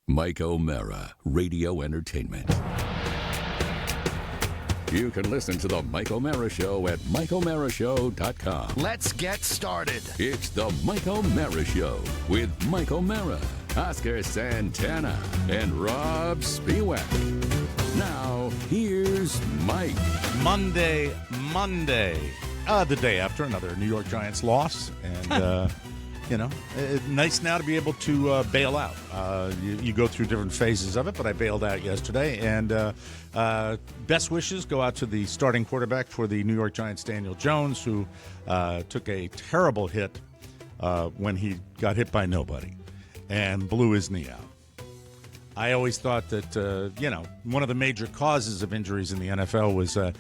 Mike O'Mara, Radio Entertainment. You can listen to the Mike O'Mara Show at MikeO'MaraShow.com. Let's get started. It's the Mike O'Mara Show with Mike O'Mara, Oscar Santana, and Robb Spiewak. Now, here's Mike. Monday. The day after another New York Giants loss. And, nice now to be able to bail out. You go through different phases of it, but I bailed out yesterday. And best wishes go out to the starting quarterback for the New York Giants, Daniel Jones, who took a terrible hit when he got hit by nobody and blew his knee out. I always thought that, one of the major causes of injuries in the NFL was a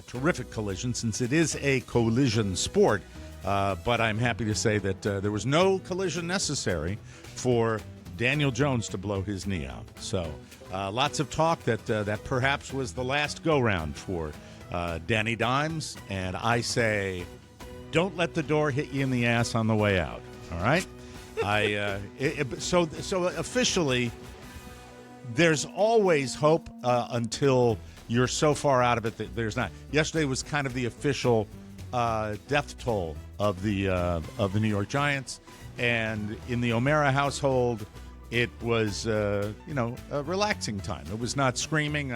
terrific collision, since it is a collision sport. But I'm happy to say that there was no collision necessary for Daniel Jones to blow his knee out. So lots of talk that perhaps was the last go-round for Danny Dimes. And I say, don't let the door hit you in the ass on the way out. All right? So officially, there's always hope until you're so far out of it that there's not. Yesterday was kind of the official death toll of the New York Giants, and in the O'Mara household, it was a relaxing time. It was not screaming.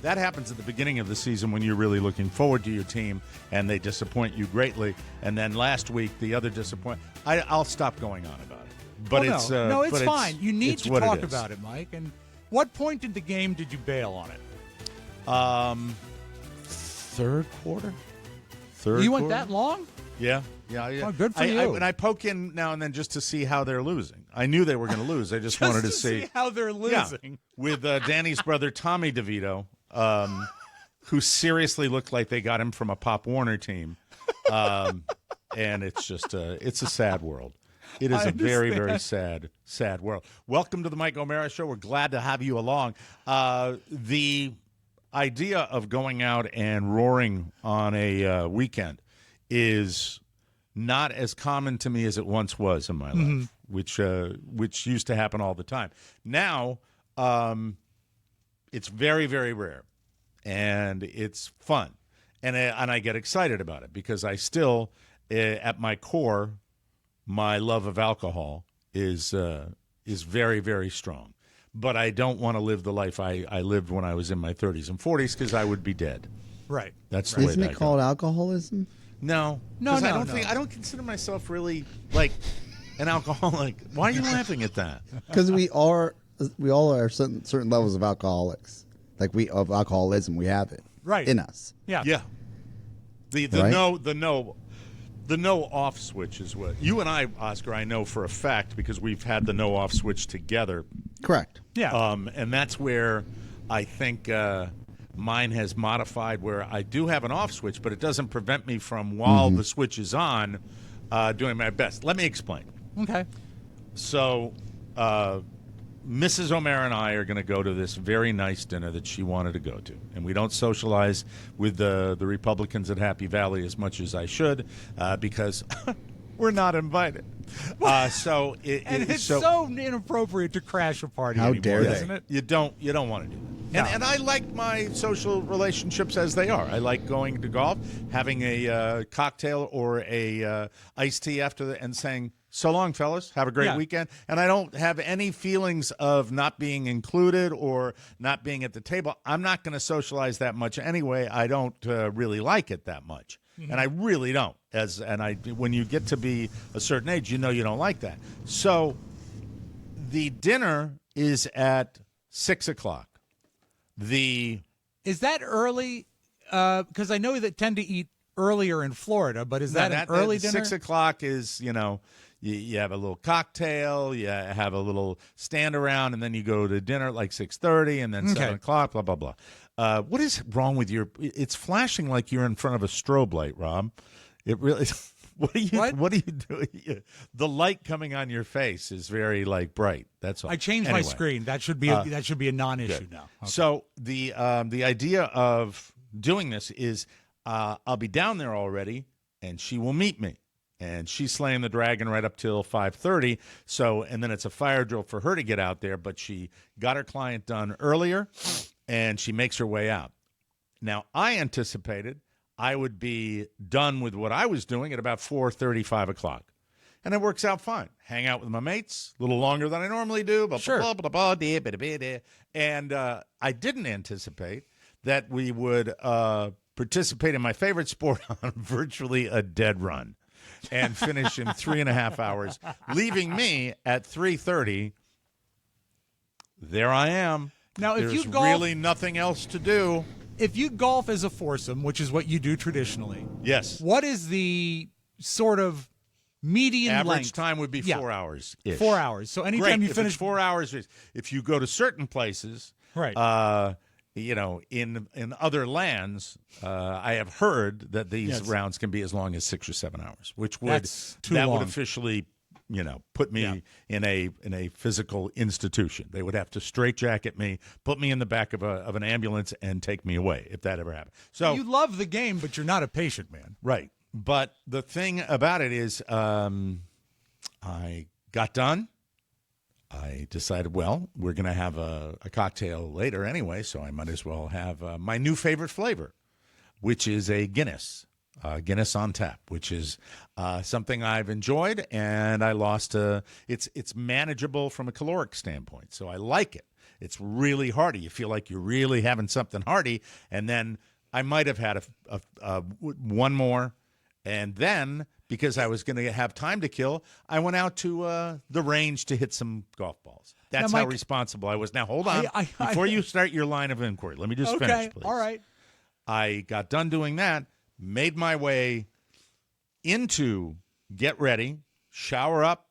That happens at the beginning of the season when you're really looking forward to your team and they disappoint you greatly. And then last week, the other disappointment. I'll stop going on about it. But it's fine. You need to talk about it, Mike. And what point in the game did you bail on it? Third quarter. You went that long? Yeah. Oh, good for you. And I poke in now and then just to see how they're losing. I knew they were going to lose. I just wanted to see how they're losing. Yeah, with Danny's brother, Tommy DeVito, who seriously looked like they got him from a Pop Warner team. And it's just it's a sad world. It is a very, very sad world. Welcome to the Mike O'Mara Show. We're glad to have you along. The idea of going out and roaring on a weekend is not as common to me as it once was in my life, which used to happen all the time. Now, it's very, very rare, and it's fun, and I get excited about it because I still, at my core, my love of alcohol is very, very strong. But I don't want to live the life I lived when I was in my 30s and 40s because I would be dead. Right. That's the way Isn't it called alcoholism? No. No. I don't consider myself really like an alcoholic. Why are you laughing at that? Because we all are certain levels of alcoholics. Like of alcoholism, we have it in us. Yeah. Yeah. The no off switch is what you and I, Oscar, I know for a fact because we've had the no off switch together. Correct. Yeah. And that's where I think mine has modified, where I do have an off switch, but it doesn't prevent me from, while the switch is on, doing my best. Let me explain. Okay. So Mrs. O'Mara and I are going to go to this very nice dinner that she wanted to go to. And we don't socialize with the Republicans at Happy Valley as much as I should because we're not invited. It's so inappropriate to crash a party How anymore, dare they? isn't it? You don't want to do that. No. And I like my social relationships as they are. I like going to golf, having a cocktail or a iced tea after and saying, so long, fellas. Have a great weekend. And I don't have any feelings of not being included or not being at the table. I'm not going to socialize that much anyway. I don't really like it that much. And I really don't. When you get to be a certain age, you know you don't like that. So the dinner is at 6 o'clock. Is that early? Because I know that tend to eat earlier in Florida, but is that an early dinner? 6 o'clock is, you have a little cocktail, you have a little stand around, and then you go to dinner at like 6:30, and then 7 o'clock, blah, blah, blah. What is wrong with it's flashing like you're in front of a strobe light, Rob. It really What are you doing? The light coming on your face is very bright. That's all. I changed my screen. That should be a non-issue now. Okay. So the idea of doing this is I'll be down there already, and she will meet me. and she's slaying the dragon right up till 5:30. So, and then it's a fire drill for her to get out there, but she got her client done earlier, and she makes her way out. Now, I anticipated I would be done with what I was doing at about 4:30, 5 o'clock. And it works out fine. Hang out with my mates a little longer than I normally do. Blah, Sure. blah, blah, blah, blah, blah, blah, blah. And I didn't anticipate that we would participate in my favorite sport on virtually a dead run and finish in 3.5 hours, leaving me at 3:30. There I am. Now, if There's you golf, really nothing else to do. if you golf as a foursome, which is what you do traditionally, Yes. what is the sort of median Average length? time would be 4 hours. 4 hours. So anytime Great. you If finish it's 4 hours, if you go to certain places, right. In other lands, I have heard that these rounds can be as long as 6 or 7 hours, which would That's too that long. would officially, put me in a physical institution. They would have to straitjacket me, put me in the back of an ambulance, and take me away if that ever happened. So You love the game, but you're not a patient man. right. But the thing about it is, I got done. I decided, well, we're going to have a cocktail later anyway, so I might as well have my new favorite flavor, which is a Guinness, Guinness on tap, which is something I've enjoyed, and I lost. It's manageable from a caloric standpoint, so I like it. It's really hearty. You feel like you're really having something hearty, and then I might have had one more. And then, because I was going to have time to kill, I went out to the range to hit some golf balls. That's Now, how Mike, responsible I was. Now, hold on. Before you start your line of inquiry, let me just finish, please. All right. I got done doing that, made my way into get ready, shower up,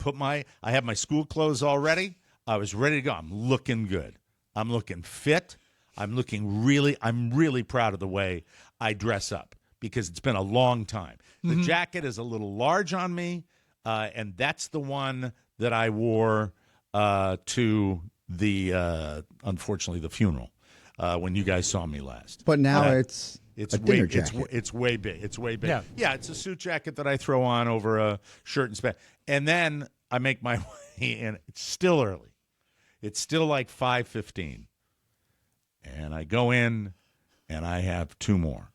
I have my school clothes all ready. I was ready to go. I'm looking good. I'm looking fit. I'm really proud of the way I dress up, because it's been a long time. The jacket is a little large on me, and that's the one that I wore to unfortunately, the funeral when you guys saw me last. But now it's a dinner way, jacket. It's way big. It's way big. Yeah. It's a suit jacket that I throw on over a shirt and spat. And then I make my way in. It's still early. It's still like 5:15. And I go in, and I have two more.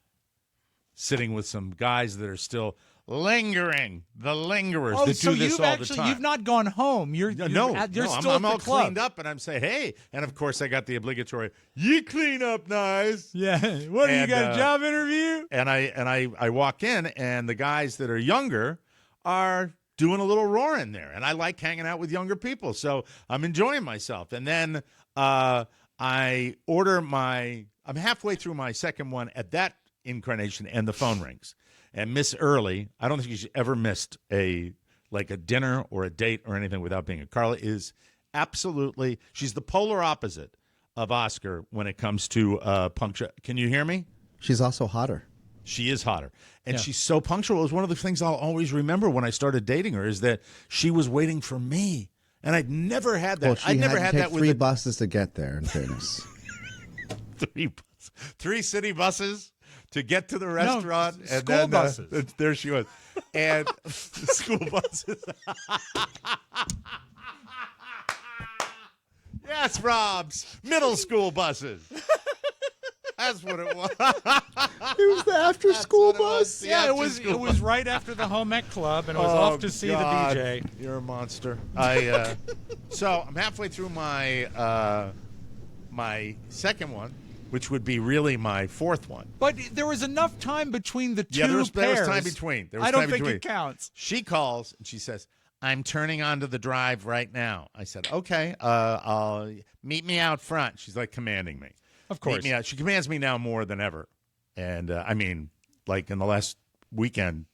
Sitting with some guys that are still lingering, the lingerers that do this all the time. You've not gone home. You're still I'm at the all club. cleaned up, and I'm saying, hey. And, of course, I got the obligatory, you clean up nice. Yeah. What, do you And, got a job interview? And I walk in, and the guys that are younger are doing a little roaring there. And I like hanging out with younger people, so I'm enjoying myself. And then I order I'm halfway through my second one at that incarnation, and the phone rings. And Miss Early, I don't think she's ever missed a dinner or a date or anything without being. Carla is absolutely, she's the polar opposite of Oscar when it comes to punctual. Can you hear me? She's also hotter. She is hotter. And she's so punctual. It was one of the things I'll always remember when I started dating her, is that she was waiting for me. And I'd never had that. Well, she I'd never had had to take that with three buses to get there, in fairness. three city buses to get to the restaurant. No, and school then, buses. There she was. And school buses. Yes, Robb's middle school buses. That's what it was. It was the after-school bus. Yeah, it was right after the home ec club, and it was off to see God, the DJ. You're a monster. So I'm halfway through my my second one, which would be really my fourth one. But there was enough time between the two Yeah, there was pairs. time between. There was I don't time think between. it counts. She calls and she says, I'm turning onto the drive right now. I said, okay, I'll meet me out front. She's like commanding me. Of course. Meet me out. She commands me now more than ever. And I mean, like in the last weekend,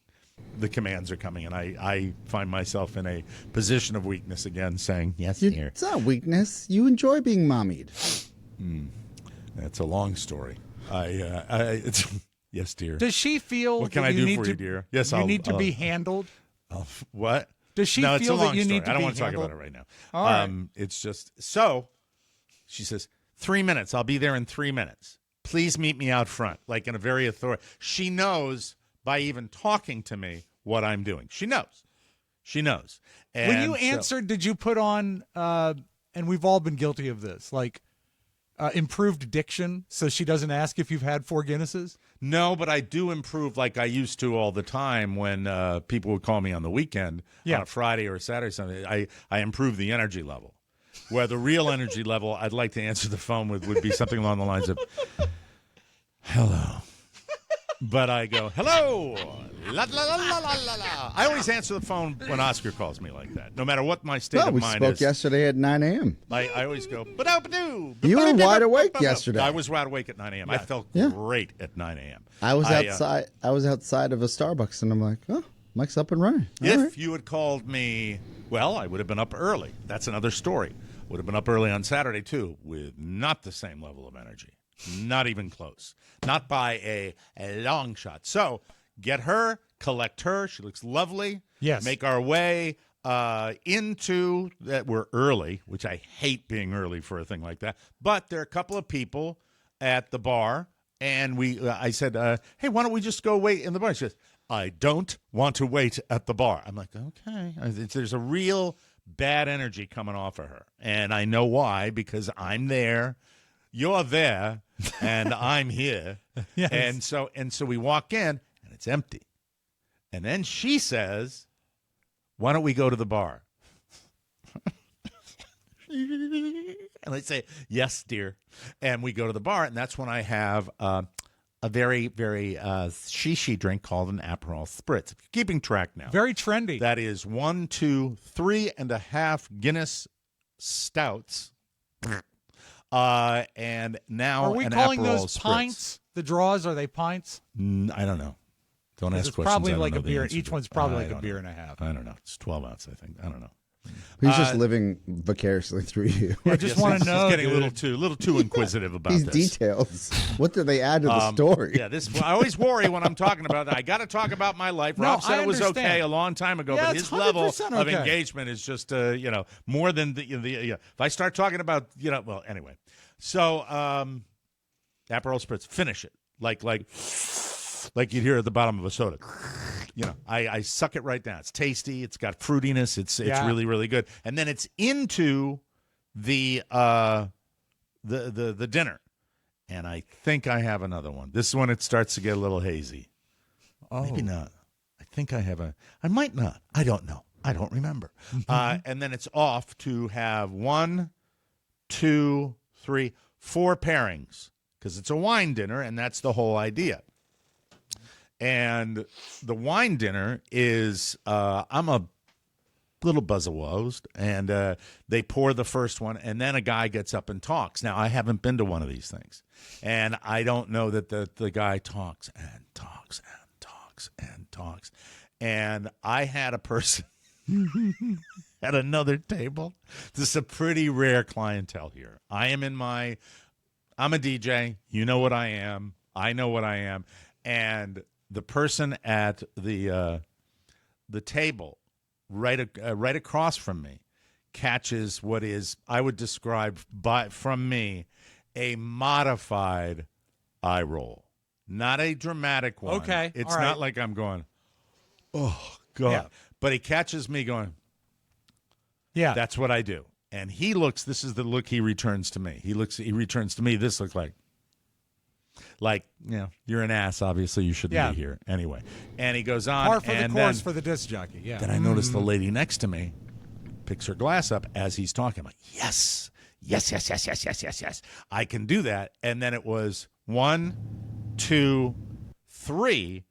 the commands are coming, and I find myself in a position of weakness again, saying, yes, dear. It's not weakness. You enjoy being mommied. That's a long story. It's yes, dear. Does she feel What can that I you do need for to, you, dear? Yes, you I'll- need to I'll- be handled? What? Does she no, it's a feel long that you story. need to I don't be want to talk handled? about it right now. All right. It's just so. She says 3 minutes. I'll be there in 3 minutes. Please meet me out front, like in a very authoritative. She knows by even talking to me what I'm doing. She knows. She knows. And when you answered, did you put on, and we've all been guilty of this, like improved diction so she doesn't ask if you've had 4 Guinnesses? No, but I do improve like I used to all the time when people would call me on the weekend on a Friday or a Saturday or something. I improve the energy level. Where the real energy level I'd like to answer the phone with would be something along the lines of, hello. But I go, hello. La, la, la, la, la, la, la. I always answer the phone when Oscar calls me like that, no matter what my state of mind is. We spoke yesterday at 9 a.m. I always go, ba-da-ba-doo. You were wide awake yesterday. I was wide awake at 9 a.m. I felt great at 9 a.m. I was outside. I was outside of a Starbucks, and I'm like, oh, Mike's up and running. If you had called me, well, I would have been up early. That's another story. Would have been up early on Saturday, too, with not the same level of energy. Not even close. Not by a long shot. So get her, collect her. She looks lovely. Yes. Make our way into that. We're early, which I hate being early for a thing like that. But there are a couple of people at the bar, and I said, hey, why don't we just go wait in the bar? She says, I don't want to wait at the bar. I'm like, okay. There's a real bad energy coming off of her. And I know why, because I'm there, you're there, and I'm here. Yes. And so we walk in, and it's empty. And then she says, why don't we go to the bar? And I say, yes, dear. And we go to the bar, and that's when I have a very, very shishi drink called an Aperol Spritz. If you're keeping track now. Very trendy. That is 1, 2, 3.5 Guinness stouts. And now are we an calling Aperol those Spritz. pints? The draws, are they pints? I don't know. Don't ask it's questions. Probably I don't like know a the beer. answer Each to. one's probably I like a don't beer know. and a half. I don't know. It's 12 ounce, I think. I don't know. He's just living vicariously through you. I just want to know. He's getting a little too inquisitive about These this. details. What do they add to the story? Yeah, I always worry when I'm talking about that. I got to talk about my life. Rob said I it was understand. okay a long time ago, Yeah, but it's his level 100% of okay. engagement is just, more than the. If I start talking about, well, anyway. So, Aperol Spritz, finish it like you'd hear at the bottom of a soda. I suck it right down. It's tasty. It's got fruitiness. It's really, really good. And then it's into the dinner. And I think I have another one. This is when it starts to get a little hazy. Oh. Maybe not. I think I have I might not. I don't know. I don't remember. And then it's off to have 1, 2, 3, 4 pairings because it's a wine dinner, and that's the whole idea. And the wine dinner is, I'm a little buzzawosed, and they pour the first one, and then a guy gets up and talks. Now, I haven't been to one of these things, and I don't know that the guy talks and talks and talks and talks. And I had a person at another table. This is a pretty rare clientele here. I'm a DJ. You know what I am. I know what I am. And the person at the table right across from me catches what is, I would describe from me, a modified eye roll. Not a dramatic one. Okay. It's all right. not like I'm going, oh, God. Yeah. But he catches me going, yeah, that's what I do. And he looks, this is the look he returns to me. He returns to me, this looks like, you're an ass. Obviously, you shouldn't be here. Anyway. And he goes on. Par for the course for the disc jockey, yeah. Then I notice the lady next to me picks her glass up as he's talking. I'm like, yes. I can do that. And then it was 1, 2, 3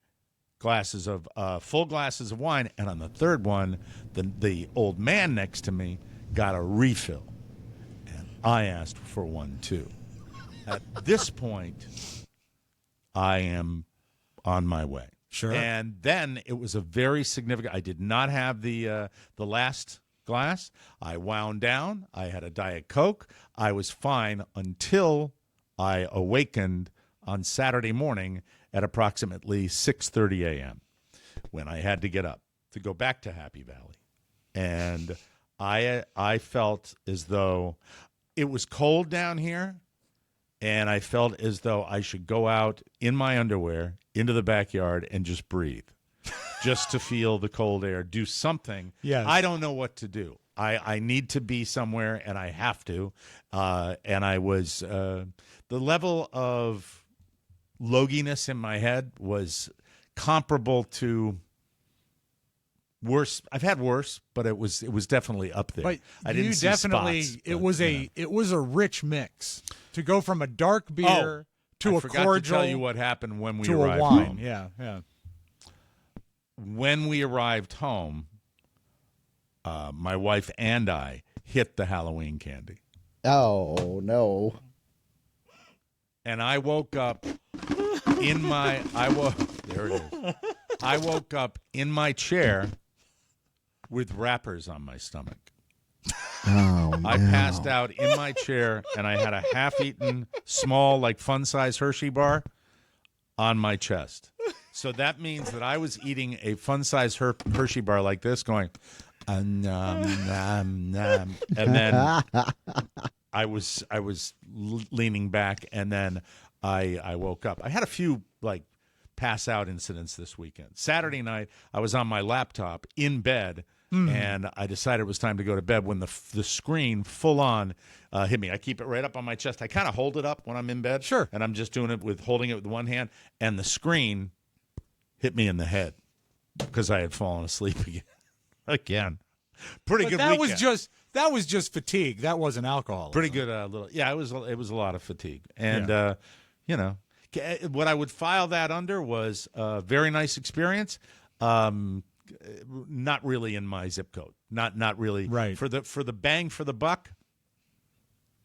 glasses of full glasses of wine. And on the third one, the old man next to me got a refill. And I asked for 1, too. At this point, I am on my way. Sure. And then it was a very significant. I did not have the last glass. I wound down. I had a Diet Coke. I was fine until I awakened on Saturday morning at approximately 6:30 a.m. when I had to get up to go back to Happy Valley. And I felt as though it was cold down here. And I felt as though I should go out in my underwear into the backyard and just breathe. just to feel the cold air, do something. Yes. I don't know what to do. I need to be somewhere, and I have to. And I was the level of loginess in my head was comparable to worse. I've had worse, but it was definitely up there. But I didn't you see definitely spots, it but, was you a know. it was a rich mix to go from a dark beer to I a forgot cordial to tell you what happened when we to arrived a wine. home. Yeah, yeah. When we arrived home, my wife and I hit the Halloween candy. Oh no! And I woke up there it is. I woke up in my chair with wrappers on my stomach. Oh no! I passed out in my chair, and I had a half-eaten, small, like fun-size Hershey bar on my chest. So that means that I was eating a fun-size Hershey bar like this, going, nom, nom. And then I was leaning back, and then I woke up. I had a few like pass out incidents this weekend. Saturday night, I was on my laptop in bed, and I decided it was time to go to bed when the screen full on hit me. I keep it right up on my chest. I kind of hold it up when I'm in bed. Sure. And I'm just doing it holding it with one hand, and the screen hit me in the head because I had fallen asleep again. Pretty But good that weekend. that was just fatigue. That wasn't alcohol. Pretty good little. Yeah, it was a lot of fatigue. And what I would file that under was a very nice experience. Not really in my zip code. Not really. Right. For the bang for the buck.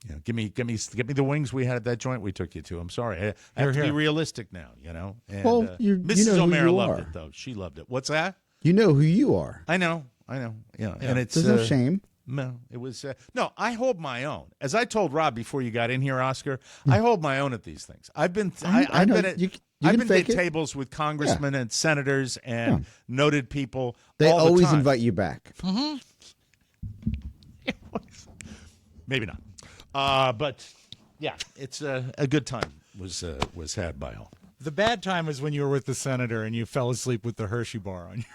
You know, give me the wings we had at that joint we took you to. I'm sorry. I have to be Here. realistic now, you know. And, Well, you Mrs. know who O'Mara you loved are. it though. She loved it. What's that? You know who you are. I know. Yeah. And it's There's no shame. No, it was no. I hold my own. As I told Rob before you got in here, Oscar, I hold my own at these things. I've been I know. been at You I've can been fake at it. tables with congressmen and senators and noted people. They all the always time. invite you back. Maybe not, but yeah, it's a good time was had by all. The bad time is when you were with the senator and you fell asleep with the Hershey bar on your.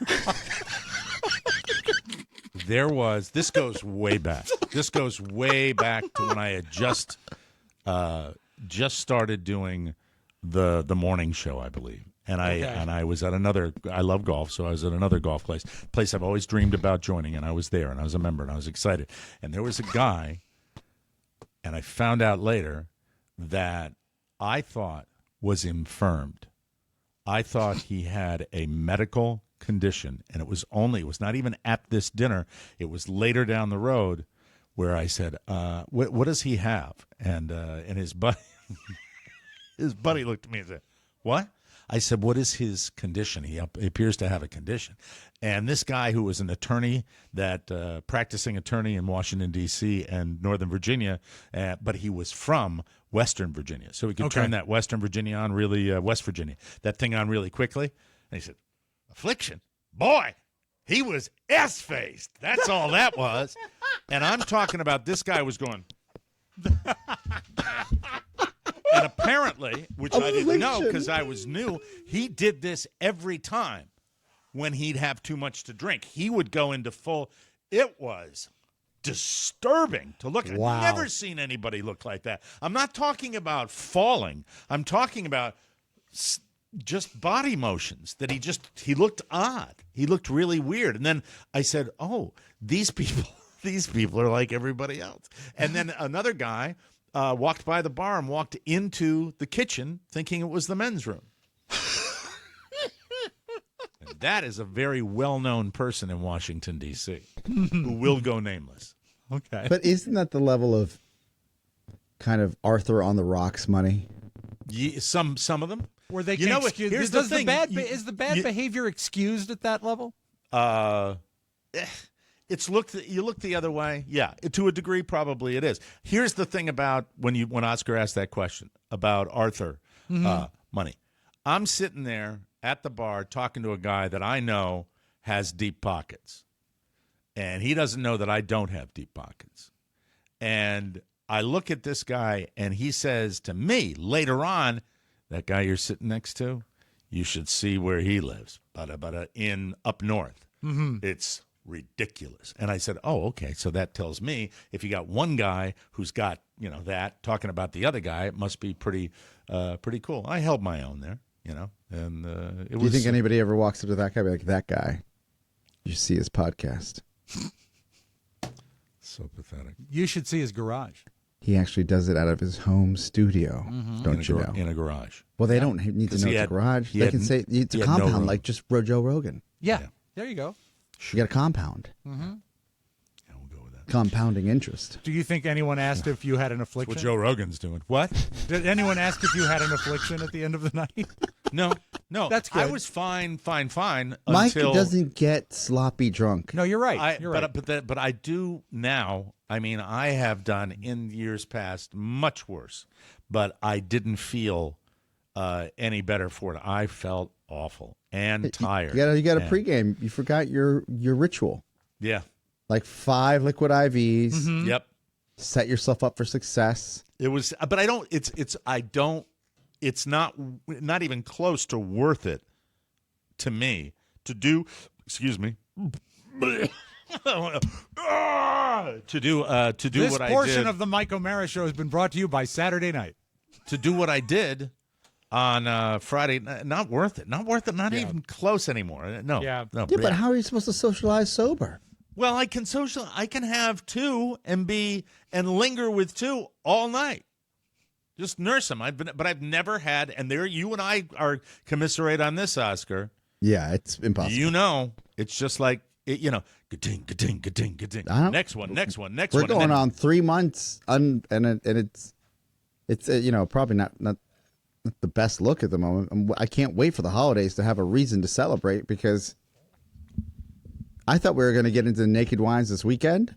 This goes way back. This goes way back to when I had just started doing the morning show, I believe. And I was at another. I love golf, so I was at another golf place I've always dreamed about joining, and I was there, and I was a member, and I was excited. And there was a guy, and I found out later that I thought was infirmed. I thought he had a medical condition, and it was not even at this dinner. It was later down the road where I said, what does he have? And his buddy looked at me and said, what? I said, what is his condition? He appears to have a condition. And this guy, who was an attorney, practicing attorney in Washington, D.C. and Northern Virginia, but he was from Western Virginia. So he could turn that Western Virginia on West Virginia, that thing on really quickly. And he said, affliction? Boy, he was S-faced. That's all that was. And I'm talking about this guy was going. And apparently, which I didn't know because I was new, he did this every time when he'd have too much to drink. He would go into full. It was disturbing to look at. Wow. I've never seen anybody look like that. I'm not talking about falling. I'm talking about just body motions that he looked odd. He looked really weird. And then I said, oh, these people are like everybody else. And then another guy walked by the bar and walked into the kitchen thinking it was the men's room. And that is a very well-known person in Washington, D.C., who will go nameless. Okay. But isn't that the level of kind of Arthur on the Rocks money? Yeah, some of them. Where they You can know what? excuse, Here's does the thing. is the bad behavior excused at that level? It's you look the other way. Yeah, to a degree, probably it is. Here's the thing about when Oscar asked that question about Arthur money. I'm sitting there at the bar talking to a guy that I know has deep pockets, and he doesn't know that I don't have deep pockets. And I look at this guy, and he says to me later on, "That guy you're sitting next to, You should see where he lives, in up north. Mm-hmm. It's ridiculous. And I said, oh, okay. So that tells me if you got one guy who's got, that talking about the other guy, it must be pretty cool. I held my own there, and it was. Do you think anybody ever walks up to that guy, be like, that guy? You see his podcast. So pathetic. You should see his garage. He actually does it out of his home studio, don't you know? In a garage. Well, they don't need to know it's a garage. They can say it's a compound, like just Joe Rogan. Yeah. There you go. You got a compound. Mm-hmm. Yeah, we'll go with that. Compounding interest. Do you think anyone asked if you had an affliction? That's what Joe Rogan's doing. What? Did anyone ask if you had an affliction at the end of the night? No. That's good. I was fine Mike until doesn't get sloppy drunk. No, you're right. You're right. But I do now. I mean, I have done in years past much worse, but I didn't feel any better for it. I felt awful and tired. You got a pregame. You forgot your ritual. Yeah. Like 5 liquid IVs. Mm-hmm. Yep. Set yourself up for success. It was, but I don't. It's not even close to worth it to me to do. Excuse me. To do what I did. This portion of the Mike O'Mara Show has been brought to you by Saturday Night. To do what I did on Friday, not worth it. Not worth it. Not even close anymore. No. Yeah. No. Yeah, but how are you supposed to socialize sober? Well, I can have 2 and linger with 2 all night. Just nurse them. But I've never had. And you and I are commiserate on this, Oscar. Yeah, it's impossible. It's just like. Ga-ding, ga-ding, ga-ding, ga-ding. Next one. We're going on 3 months, and it's probably not the best look at the moment. I can't wait for the holidays to have a reason to celebrate because I thought we were going to get into the naked wines this weekend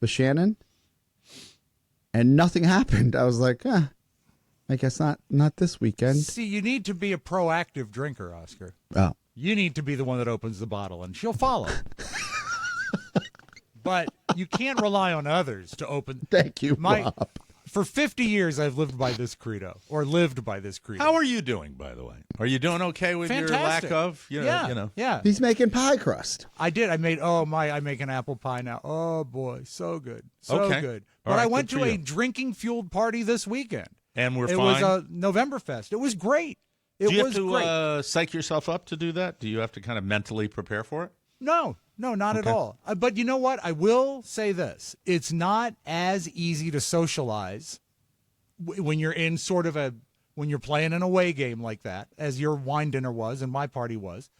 with Shannon, and nothing happened. I was like, I guess not this weekend. See, you need to be a proactive drinker, Oscar. Oh. You need to be the one that opens the bottle, and she'll follow. But you can't rely on others to open. Thank you, Rob. For 50 years, I've lived by this credo. How are you doing, by the way? Are you doing okay with your lack of? Yeah. He's making pie crust. I did. I make an apple pie now. Oh, boy. So good. Good. But I went to a drinking-fueled party this weekend. And we're fine? It was a Novemberfest. It was great. Do you have to psych yourself up to do that? Do you have to kind of mentally prepare for it? No, not at all. But you know what? I will say this. It's not as easy to socialize when you're in when you're playing an away game like that, as your wine dinner was and my party was.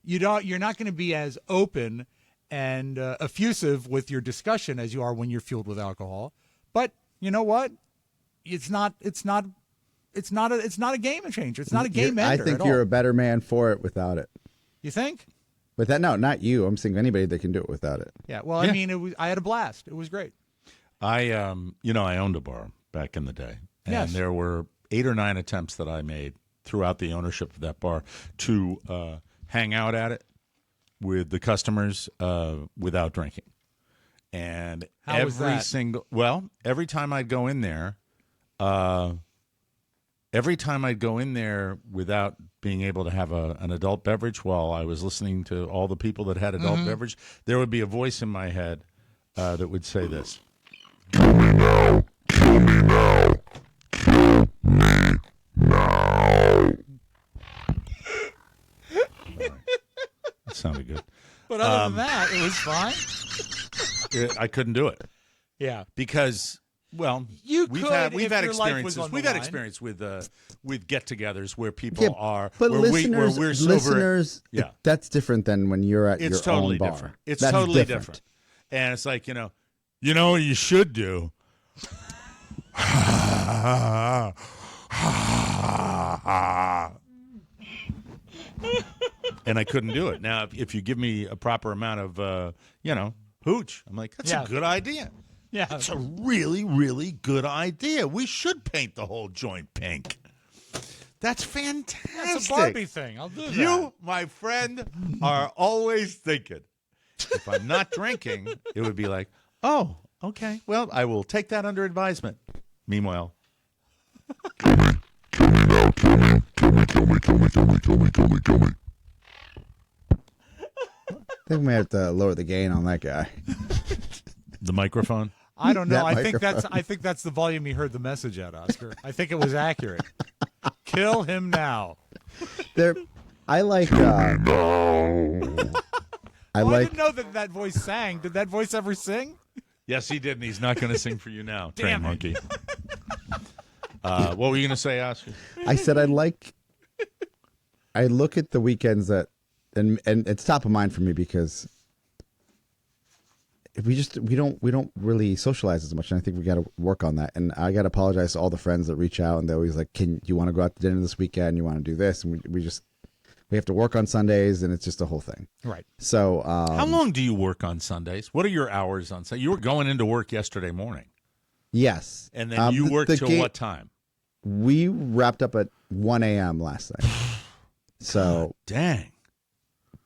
You're not going to be as open and effusive with your discussion as you are when you're fueled with alcohol. But you know what? It's not a game changer. It's not a game ender. I think you're a better man for it without it. You think? But no, not you. I'm saying anybody that can do it without it. Yeah. Well, I mean, I had a blast. It was great. I owned a bar back in the day, and there were 8 or 9 attempts that I made throughout the ownership of that bar to hang out at it with the customers without drinking. And every time I'd go in there. Every time I'd go in there without being able to have an adult beverage while I was listening to all the people that had adult beverage, there would be a voice in my head that would say this. Kill me now. Kill me now. Kill me now. That sounded good. But other than that, it was fine. I couldn't do it. Yeah. Because... Well, we've had experiences. We've had experience with get-togethers where people are. But where we're sober. Listeners, that's different than when you're at your own bar. Different. It's totally different. And it's like what you should do. And I couldn't do it. Now, if you give me a proper amount of hooch, I'm like, that's a good idea. Yeah. It's a really, really good idea. We should paint the whole joint pink. That's fantastic. That's a Barbie thing. I'll do that. You, my friend, are always thinking. If I'm not drinking, it would be like, oh, okay. Well, I will take that under advisement. Meanwhile. Kill me now. Kill me. Kill me, kill me, I think we may have to lower the gain on that guy. The microphone? I don't know. That I think that's the volume you heard the message at, Oscar. I think it was accurate. Kill him now. I like. I didn't know that voice sang. Did that voice ever sing? Yes, he did, and he's not going to sing for you now, Damn train monkey. What were you going to say, Oscar? I said I look at the weekends that, and it's top of mind for me because we don't really socialize as much, and I think we got to work on that. And I got to apologize to all the friends that reach out and they're always like, "Can you want to go out to dinner this weekend? You want to do this?" And we have to work on Sundays, and it's just a whole thing. Right. So, how long do you work on Sundays? What are your hours on Sunday? You were going into work yesterday morning. Yes. And then you worked till what time? We wrapped up at 1 a.m. last night. So, dang.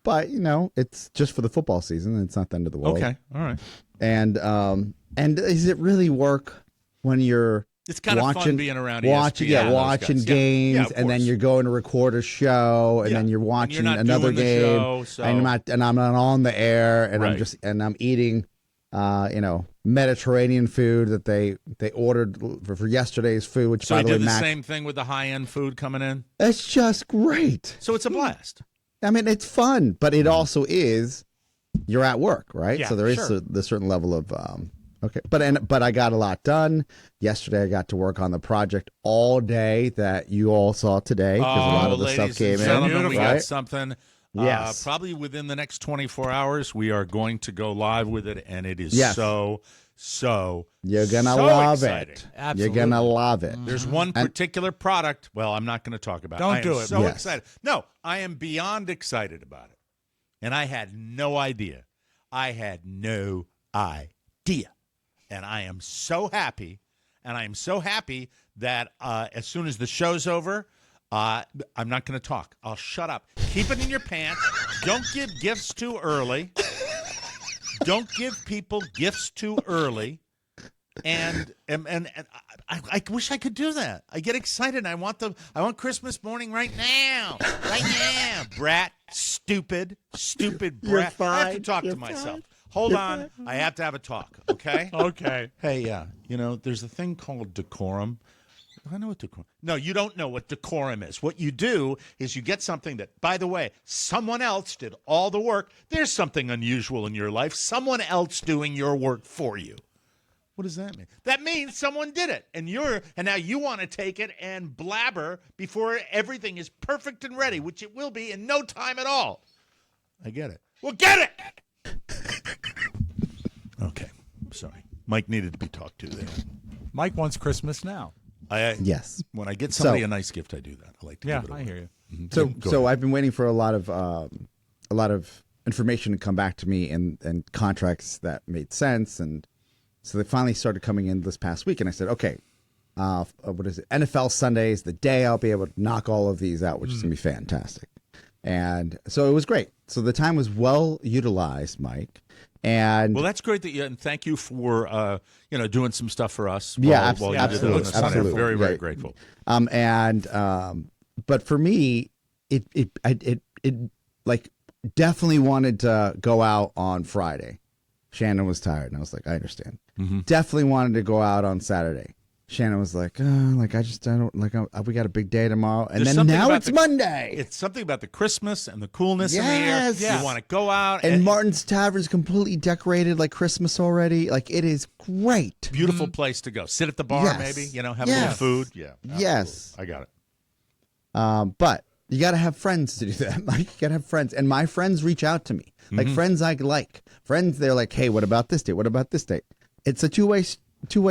But, it's just for the football season. It's not the end of the world. Okay. All right. And does it really work when you're It's kind of fun being around watching games, and then you're going to record a show, and then you're watching another game, show, so. and I'm not on the air, and Right. I'm eating, Mediterranean food that they ordered for yesterday's food. Which, So by he the way, did the Mac, same thing with the high-end food coming in? it's just great. So it's a blast. I mean, it's fun, but it also is you're at work, right? Yeah, so there is sure. the certain level of okay, but I got a lot done yesterday. I got to work on the project all day that you all saw today because a lot of the stuff came in. We right? got something. Yes. Probably within the next 24 hours, we are going to go live with it, and it is so you're gonna so love exciting. it. Absolutely. You're gonna love it. There's one particular product. Well, I'm not going to talk about it. Don't do it. So Yes. excited. No, I am beyond excited about it. And I had no idea. And I am so happy. And I am so happy that as soon as the show's over, I'm not going to talk. I'll shut up. Keep it in your pants. Don't give gifts too early. Don't give people gifts too early. And I wish I could do that. I get excited. I want Christmas morning right now, brat, stupid brat. I have to talk to myself. Hold on, I have to have a talk. Okay. Okay. Hey, there's a thing called decorum. I know what decorum. No, you don't know what decorum is. What you do is you get something that, by the way, someone else did all the work. There's something unusual in your life. Someone else doing your work for you. What does that mean? That means someone did it, and now you want to take it and blabber before everything is perfect and ready, which it will be in no time at all. I get it. Well, get it. Okay, sorry. Mike needed to be talked to there. Mike wants Christmas now. Yes. When I get somebody a nice gift, I do that. I like to. Yeah, give it away. I hear you. Mm-hmm. So I've been waiting for a lot of information to come back to me and contracts that made sense, and so they finally started coming in this past week, and I said, okay, what is it? NFL Sunday is the day I'll be able to knock all of these out, which is gonna be fantastic. And so it was great. So the time was well utilized, Mike. And well, that's great that you, and thank you for doing some stuff for us. Yeah, while you absolutely, did it on the Sunday. absolutely. Very, very Right. grateful. But for me, it like definitely wanted to go out on Friday. Shannon was tired, and I was like, I understand. Mm-hmm. Definitely wanted to go out on Saturday. Shannon was like, I don't like. We got a big day tomorrow, and There's then something now about it's Monday. It's something about the Christmas and the coolness in the Yes. air. You want to go out, And Martin's Tavern's completely decorated like Christmas already. Like, it is great. beautiful place to go. Sit at the bar, Yes. maybe. Have a little Yes. food. Yeah. Yes. absolutely. I got it. But you got to have friends to do that. Like, you got to have friends. And my friends reach out to me. Like, friends I like. Friends, they're like, hey, what about this date? What about this date? It's a two-way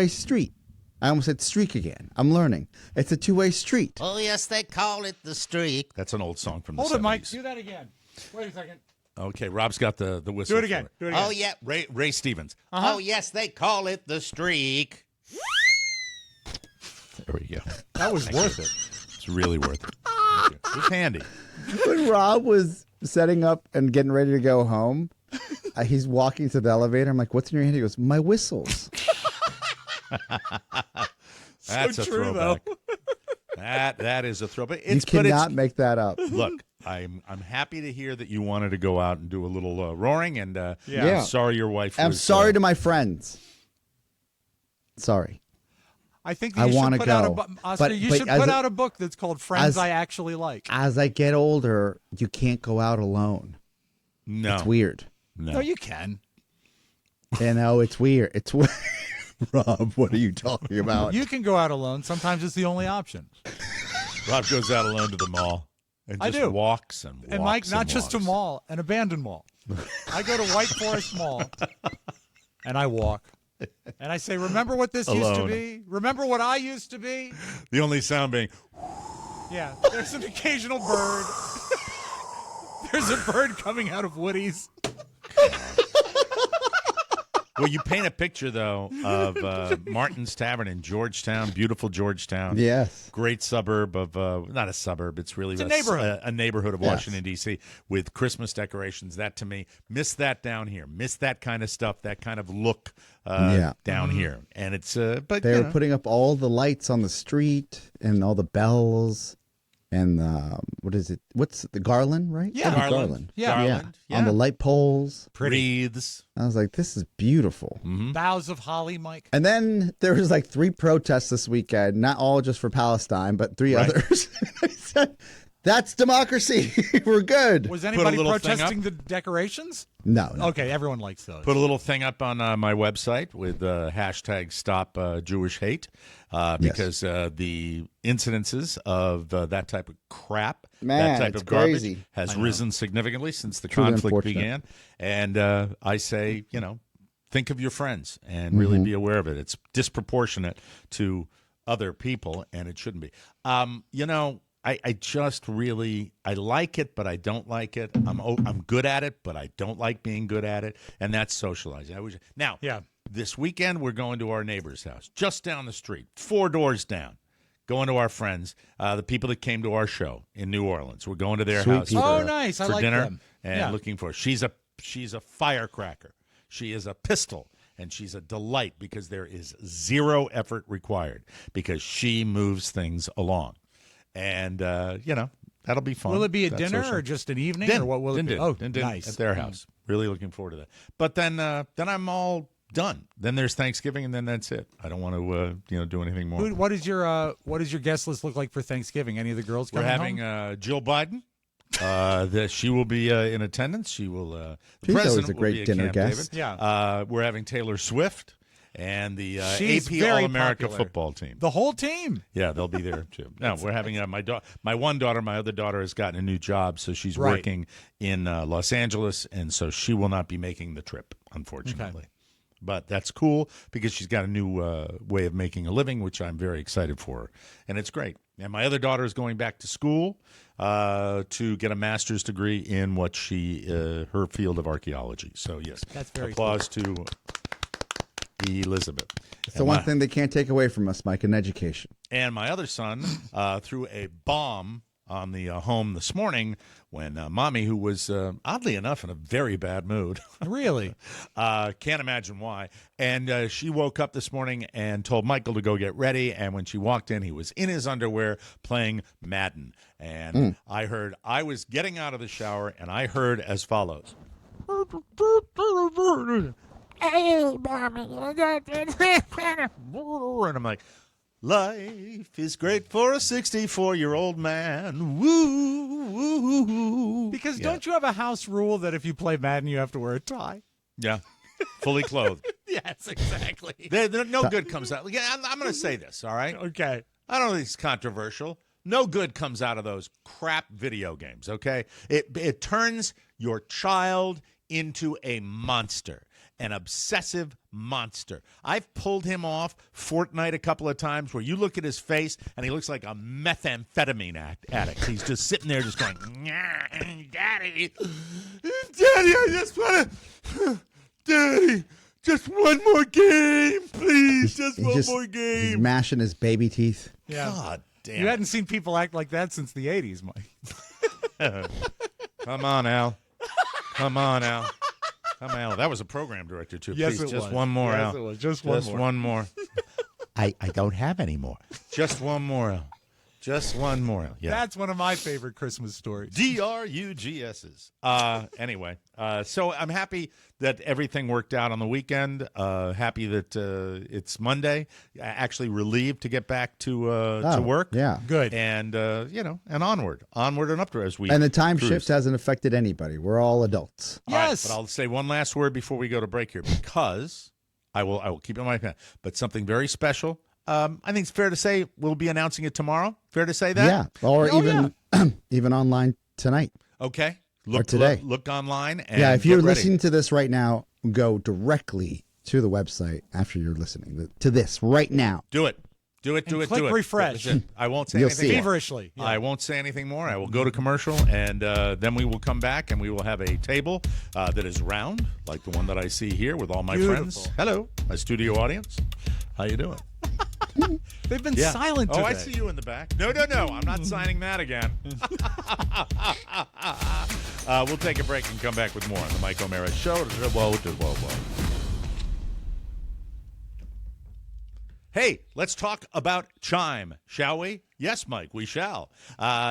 street. I almost said streak again. I'm learning. It's a two-way street. Oh, yes, they call it the streak. That's an old song from the Hold 70s. it, Mike. Do that again. Wait a second. Okay, Rob's got the whistle. Do it again. for Do it again. Oh, yeah. Ray Stevens. Oh, yes, they call it the streak. There we go. That was worth it. It's really worth it. Thank you. It was handy. When Rob was setting up and getting ready to go home, he's walking to the elevator. I'm like, what's in your hand? He goes, my whistles. That's a true, throwback. That is a throw. But You cannot make that up. Look, I'm happy to hear that you wanted to go out and do a little roaring, and Yeah. I'm sorry your wife. I'm was, sorry to my friends. Sorry. I think I you should wanna put out a go. Oscar. But You should as put a- out a book that's called "Friends as- I Actually Like." As I get older, you can't go out alone. No, It's weird. No, you can. You know, it's weird. It's weird. Rob, what are you talking about? You can go out alone. Sometimes it's the only option. Rob goes out alone to the mall and I just do. walks and walks. And Mike, not just a walks. mall, an abandoned mall. I go to White Forest Mall, and I walk. And I say, remember what this used to Alone. be? Remember what I used to be? The only sound being, Yeah, there's an occasional bird. There's a bird coming out of Woody's. well, you paint a picture, though, of Martin's Tavern in Georgetown, beautiful Georgetown. Yes. Great suburb of, not a suburb, it's really It's a neighborhood. A neighborhood of Yes. Washington, D.C. with Christmas decorations. That, to me, miss that down here. Miss that kind of stuff, that kind of look Yeah. down here. And it's, but, They you were know. putting up all the lights on the street and all the bells and what is it? What's the garland, right? Yeah. Garland. Yeah. Garland. On the light poles. Wreaths. I was like, this is beautiful. Boughs of holly, Mike. And then there was like 3 protests this weekend, not all just for Palestine, but 3 Right. others. I said, that's democracy. We're good. Was anybody little thing protesting up. the decorations? No. Okay, everyone likes those. Put a little thing up on my website with hashtag Stop Jewish Hate because the incidences of that type of crap, Man, that type it's of garbage, crazy. has risen significantly since the Truly conflict unfortunate. began. And I say, think of your friends and really be aware of it. It's disproportionate to other people, and it shouldn't be. I just really I like it, but I don't like it. I'm good at it, but I don't like being good at it, and that's socializing. Now, this weekend we're going to our neighbor's house just down the street, 4 doors down. Going to our friends, the people that came to our show in New Orleans. We're going to their Sweet house people. for, Oh, nice. I for like dinner them. and Yeah. looking for. She's a firecracker. She is a pistol. And she's a delight because there is zero effort required because she moves things along. And, that'll be fun. Will it be a That's dinner social. or just an evening? Din. Or what will it be? Din. Oh, Din. nice. At their house. Really looking forward to that. But then I'm all done. Then there's Thanksgiving, and then that's it. I don't want to, do anything more. What does your guest list look like for Thanksgiving? Any of the girls We're coming having home? Jill Biden. She will be in attendance. She will. The She's always president a will great be at dinner Camp guest. David. Yeah. We're having Taylor Swift and the She's AP very All-America popular. football team. The whole team. Yeah, they'll be there too. No, we're having my one daughter. My other daughter has gotten a new job, so she's Right. working in Los Angeles, and so she will not be making the trip, unfortunately. Okay. But that's cool because she's got a new way of making a living, which I'm very excited for her, and it's great. And my other daughter is going back to school to get a master's degree in what her field of archaeology. So yes, That's very applause to Elizabeth. It's the one thing they can't take away from us, Mike, in education. And my other son threw a bomb on the home this morning when Mommy, who was oddly enough in a very bad mood, Really? can't imagine why, and she woke up this morning and told Michael to go get ready, and when she walked in, he was in his underwear playing Madden. And I was getting out of the shower, and I heard as follows. And I'm like, life is great for a 64-year-old man. Woo, woo, woo, woo. Because don't you have a house rule that if you play Madden, you have to wear a tie? Yeah, fully clothed. Yes, exactly. No good comes out. Yeah, I'm going to say this, all right? Okay. I don't think it's controversial. No good comes out of those crap video games, okay? It turns your child into a monster, an obsessive monster. I've pulled him off Fortnite a couple of times where you look at his face and he looks like a methamphetamine addict. He's just sitting there just going, Daddy, I just want to, Daddy, just one more game, please, just one more He's game. mashing his baby teeth. Yeah. God damn. You hadn't seen people act like that since the 80s, Mike. Come on, Al. Come on, Al. Come on, Al. That was a program director, too. Yes, Please, it just was. one more, Yes, Al. it was. Just Just one more. one more. I don't have any more. Just one more, Al. Just one more. Yeah. That's one of my favorite Christmas stories. DRUGS's. Anyway, so I'm happy that everything worked out on the weekend. Happy that it's Monday. Actually relieved to get back to work. Yeah. Good. And, and onward and up to as we And the time cruise. shift hasn't affected anybody. We're all adults. All right, Yes. but I'll say one last word before we go to break here, because I will keep it in my pen. But something very special. I think it's fair to say we'll be announcing it tomorrow. Fair to say that? Yeah. Or Oh, even even online tonight. Okay. Or today. Look online. And Yeah, if you're get ready. listening to this right now, go directly to the website after you're listening to this right now. Do it. Do it. click refresh. That's it. I won't say You'll anything see it. more. Feverishly. Yeah. I won't say anything more. I will go to commercial, and then we will come back, and we will have a table that is round, like the one that I see here with all my friends. Beautiful. Hello, my studio audience. How you doing? They've been Yeah. silent today. Oh, I see you in the back. No. I'm not signing that again. We'll take a break and come back with more on the Mike O'Mara Show. Whoa. Hey, let's talk about Chime, shall we? Yes, Mike, we shall.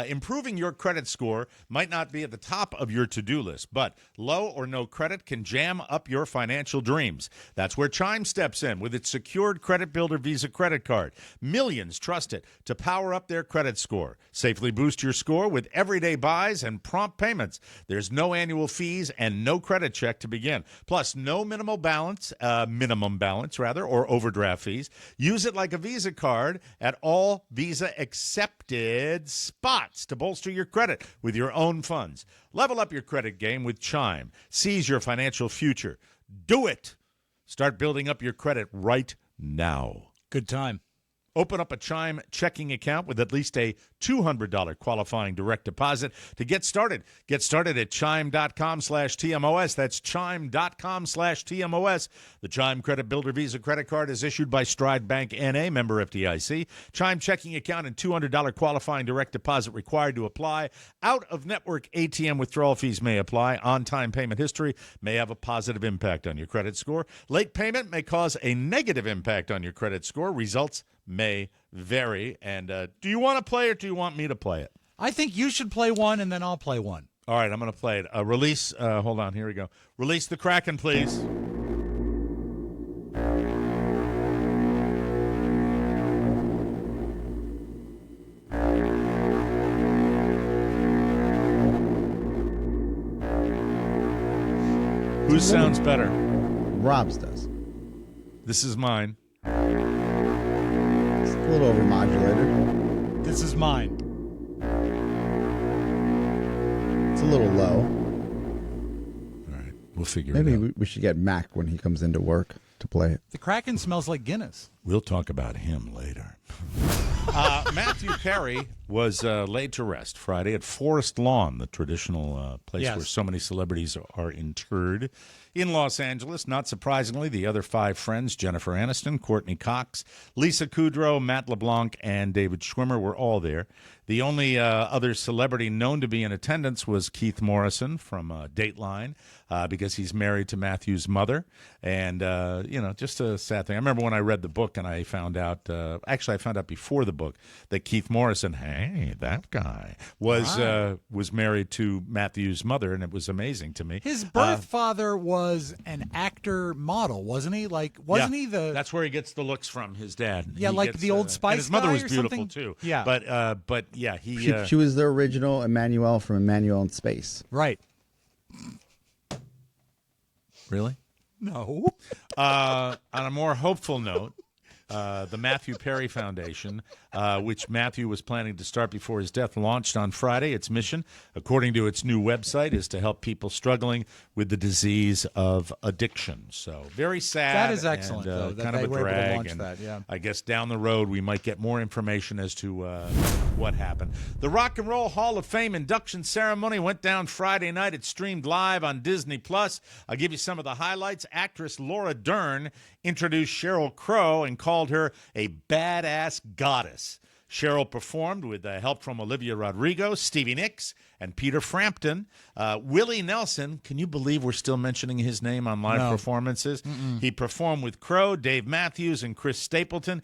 Improving your credit score might not be at the top of your to-do list, but low or no credit can jam up your financial dreams. That's where Chime steps in with its secured Credit Builder Visa credit card. Millions trust it to power up their credit score. Safely boost your score with everyday buys and prompt payments. There's no annual fees and no credit check to begin. Plus, no minimum balance, or overdraft fees. Use it like a Visa card at all Visa accepted spots to bolster your credit with your own funds. Level up your credit game with Chime. Seize your financial future. Do it. Start building up your credit right now. Good time. Open up a Chime checking account with at least a $200 qualifying direct deposit to get started. Get started at chime.com/TMOS. That's chime.com/TMOS. The Chime Credit Builder Visa credit card is issued by Stride Bank N.A., member FDIC. Chime checking account and $200 qualifying direct deposit required to apply. Out-of-network ATM withdrawal fees may apply. On-time payment history may have a positive impact on your credit score. Late payment may cause a negative impact on your credit score. Results may vary. And do you want to play it, or do you want me to play it? I think you should play one, and then I'll play one. All right, I'm going to play it. Release, hold on, here we go. Release the Kraken, please. Whose sounds better? Robb's does. This is mine. It's a little overmodulated. This is mine. It's a little low. All right, we'll figure it Maybe out. we should get Mac when he comes into work to play it. The Kraken smells like Guinness. We'll talk about him later. Matthew Perry was laid to rest Friday at Forest Lawn, the traditional place Yes. where so many celebrities are interred in Los Angeles. Not surprisingly, the other five friends, Jennifer Aniston, Courtney Cox, Lisa Kudrow, Matt LeBlanc, and David Schwimmer, were all there. The only other celebrity known to be in attendance was Keith Morrison from Dateline, because he's married to Matthew's mother. And, just a sad thing. I remember when I read the book and I found out, actually I found out before the book, that Keith Morrison, hey, that guy, was married to Matthew's mother, and it was amazing to me. His birth father was an actor model, wasn't he? Wasn't he the? That's where he gets the looks from, his dad. Yeah, He like gets, the Old Spice and his mother guy was or beautiful, something? too. Yeah. But yeah, he... She was the original Emmanuel from Emmanuel in Space. Right. Really? No. On a more hopeful note, the Matthew Perry Foundation, which Matthew was planning to start before his death, launched on Friday. Its mission, according to its new website, is to help people struggling with the disease of addiction. So very sad. That is excellent, and, though, that kind they of a were able to drag. launch And that, yeah. I guess down the road we might get more information as to what happened. The Rock and Roll Hall of Fame induction ceremony went down Friday night. It streamed live on Disney+. I'll give you some of the highlights. Actress Laura Dern introduced Sheryl Crow and called her a badass goddess. Cheryl performed with help from Olivia Rodrigo, Stevie Nicks, and Peter Frampton. Willie Nelson, can you believe we're still mentioning his name on live performances? He performed with Crow, Dave Matthews, and Chris Stapleton.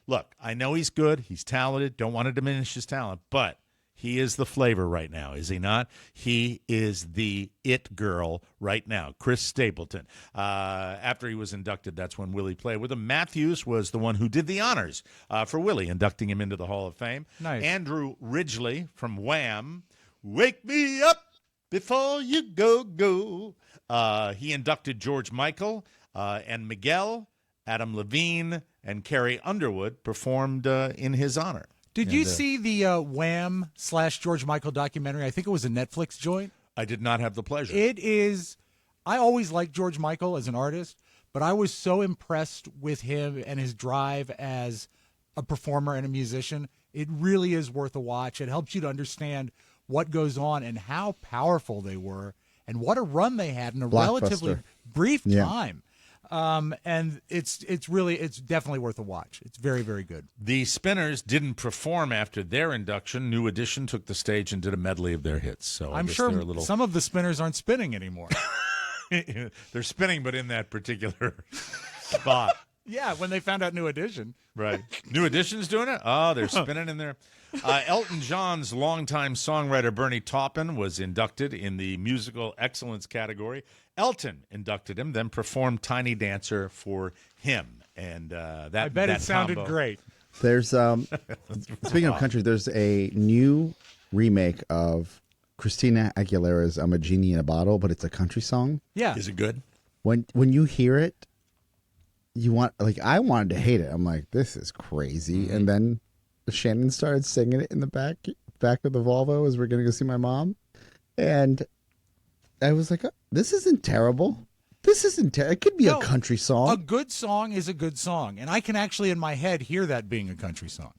Look, I know he's good. He's talented. Don't want to diminish his talent, but he is the flavor right now, is he not? He is the it girl right now, Chris Stapleton. After he was inducted, that's when Willie played with him. Matthews was the one who did the honors for Willie, inducting him into the Hall of Fame. Nice. Andrew Ridgely from Wham! Wake me up before you go. He inducted George Michael and Miguel, Adam Levine, and Carrie Underwood performed in his honor. Did you see the Wham / George Michael documentary? I think it was a Netflix joint. I did not have the pleasure. It is. I always liked George Michael as an artist, but I was so impressed with him and his drive as a performer and a musician. It really is worth a watch. It helps you to understand what goes on and how powerful they were and what a run they had in a relatively brief time. And it's definitely worth a watch. It's very, very good. The Spinners didn't perform after their induction. New Edition took the stage and did a medley of their hits. So I'm sure some of the Spinners aren't spinning anymore. They're spinning, but in that particular spot. Yeah, when they found out New Edition. Right. New Edition's doing it? Oh, they're spinning in there. Elton John's longtime songwriter Bernie Taupin was inducted in the musical excellence category. Elton inducted him, then performed Tiny Dancer for him. And I bet it sounded great. There's speaking of country, there's a new remake of Christina Aguilera's "I'm a Genie in a Bottle," but it's a country song. Yeah. Is it good? When you hear it, I wanted to hate it. I'm like, this is crazy. And then Shannon started singing it in the back of the Volvo as we're going to go see my mom. And I was like, this isn't terrible. This isn't terrible. It could be a country song. A good song is a good song. And I can actually, in my head, hear that being a country song.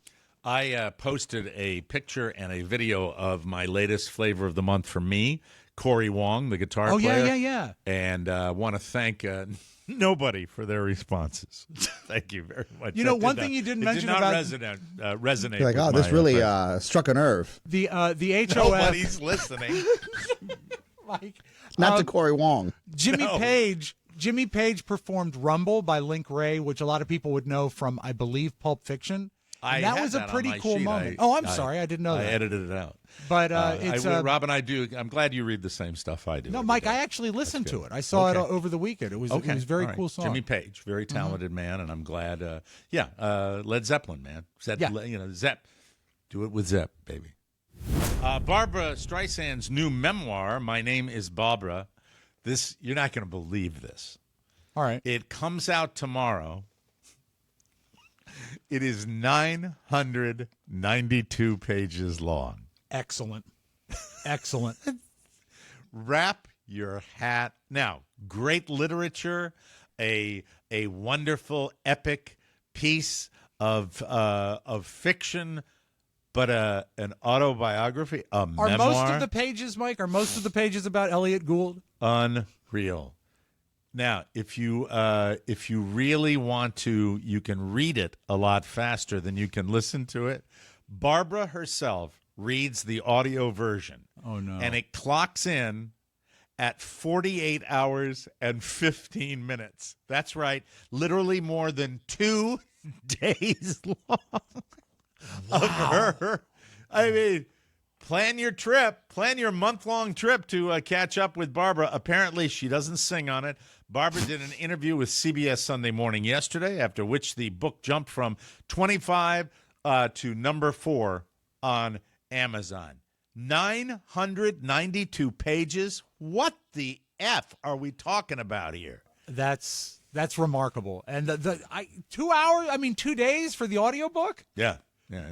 I posted a picture and a video of my latest flavor of the month for me, Corey Wong, the guitar player. Oh, yeah. And want to thank nobody for their responses. Thank you very much. You know, one thing you didn't mention about resonate. You're like, this really struck a nerve. The HOF. Nobody's listening. Like, Not to Corey Wong. Jimmy Page performed "Rumble" by Link Wray, which a lot of people would know from, I believe, Pulp Fiction. And that was a pretty cool moment. I'm sorry, I didn't know that. I edited it out. But it's Rob and I do. I'm glad you read the same stuff I do. No, Mike, I actually listened to it. I saw it over the weekend. It was a very cool song. Jimmy Page, very talented man, and I'm glad. Led Zeppelin, man. Zepp. Do it with Zepp, baby. Barbra Streisand's new memoir, My Name is Barbara. You're not going to believe this. All right. It comes out tomorrow. It is 992 pages long. Excellent. Wrap your hat. Now, great literature, a wonderful epic piece of fiction, but an autobiography, a memoir. Are most of the pages, Mike, about Elliot Gould? Unreal. Now, if you really want to, you can read it a lot faster than you can listen to it. Barbara herself reads the audio version. Oh, no. And it clocks in at 48 hours and 15 minutes. That's right. Literally more than 2 days long of her. I mean, plan your month-long trip to catch up with Barbara. Apparently, she doesn't sing on it. Barbara did an interview with CBS Sunday Morning yesterday, after which the book jumped from 25 to number 4 on Amazon. 992 pages. What the F are we talking about here? That's remarkable. And 2 hours, 2 days for the audiobook? Yeah.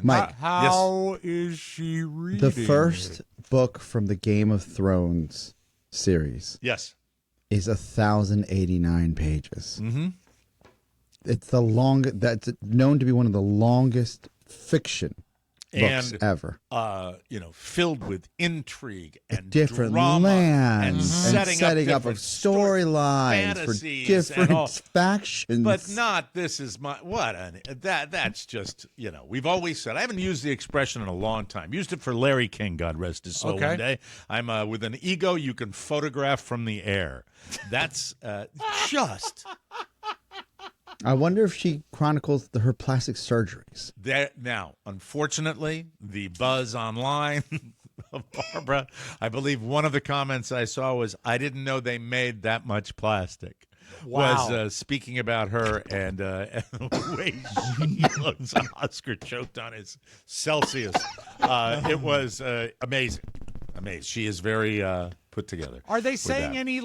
Mike, how is she reading? The first book from the Game of Thrones series. Yes. Is 1,089 pages. Mm-hmm. It's that's known to be one of the longest fiction books and ever. Filled with intrigue and Different drama and lands setting up of different storylines for fantasies different and all. factions. But not this is my that's just we've always said. I haven't used the expression in a long time. Used it for Larry King, God rest his soul. Okay. One day I'm with an ego you can photograph from the air. That's just. I wonder if she chronicles her plastic surgeries. Now, unfortunately, the buzz online of Barbara, I believe one of the comments I saw was, I didn't know they made that much plastic. Wow. Was speaking about her and the way she looks. Oscar choked on his Celsius. It was amazing. Amazing. She is very put together. Are they saying any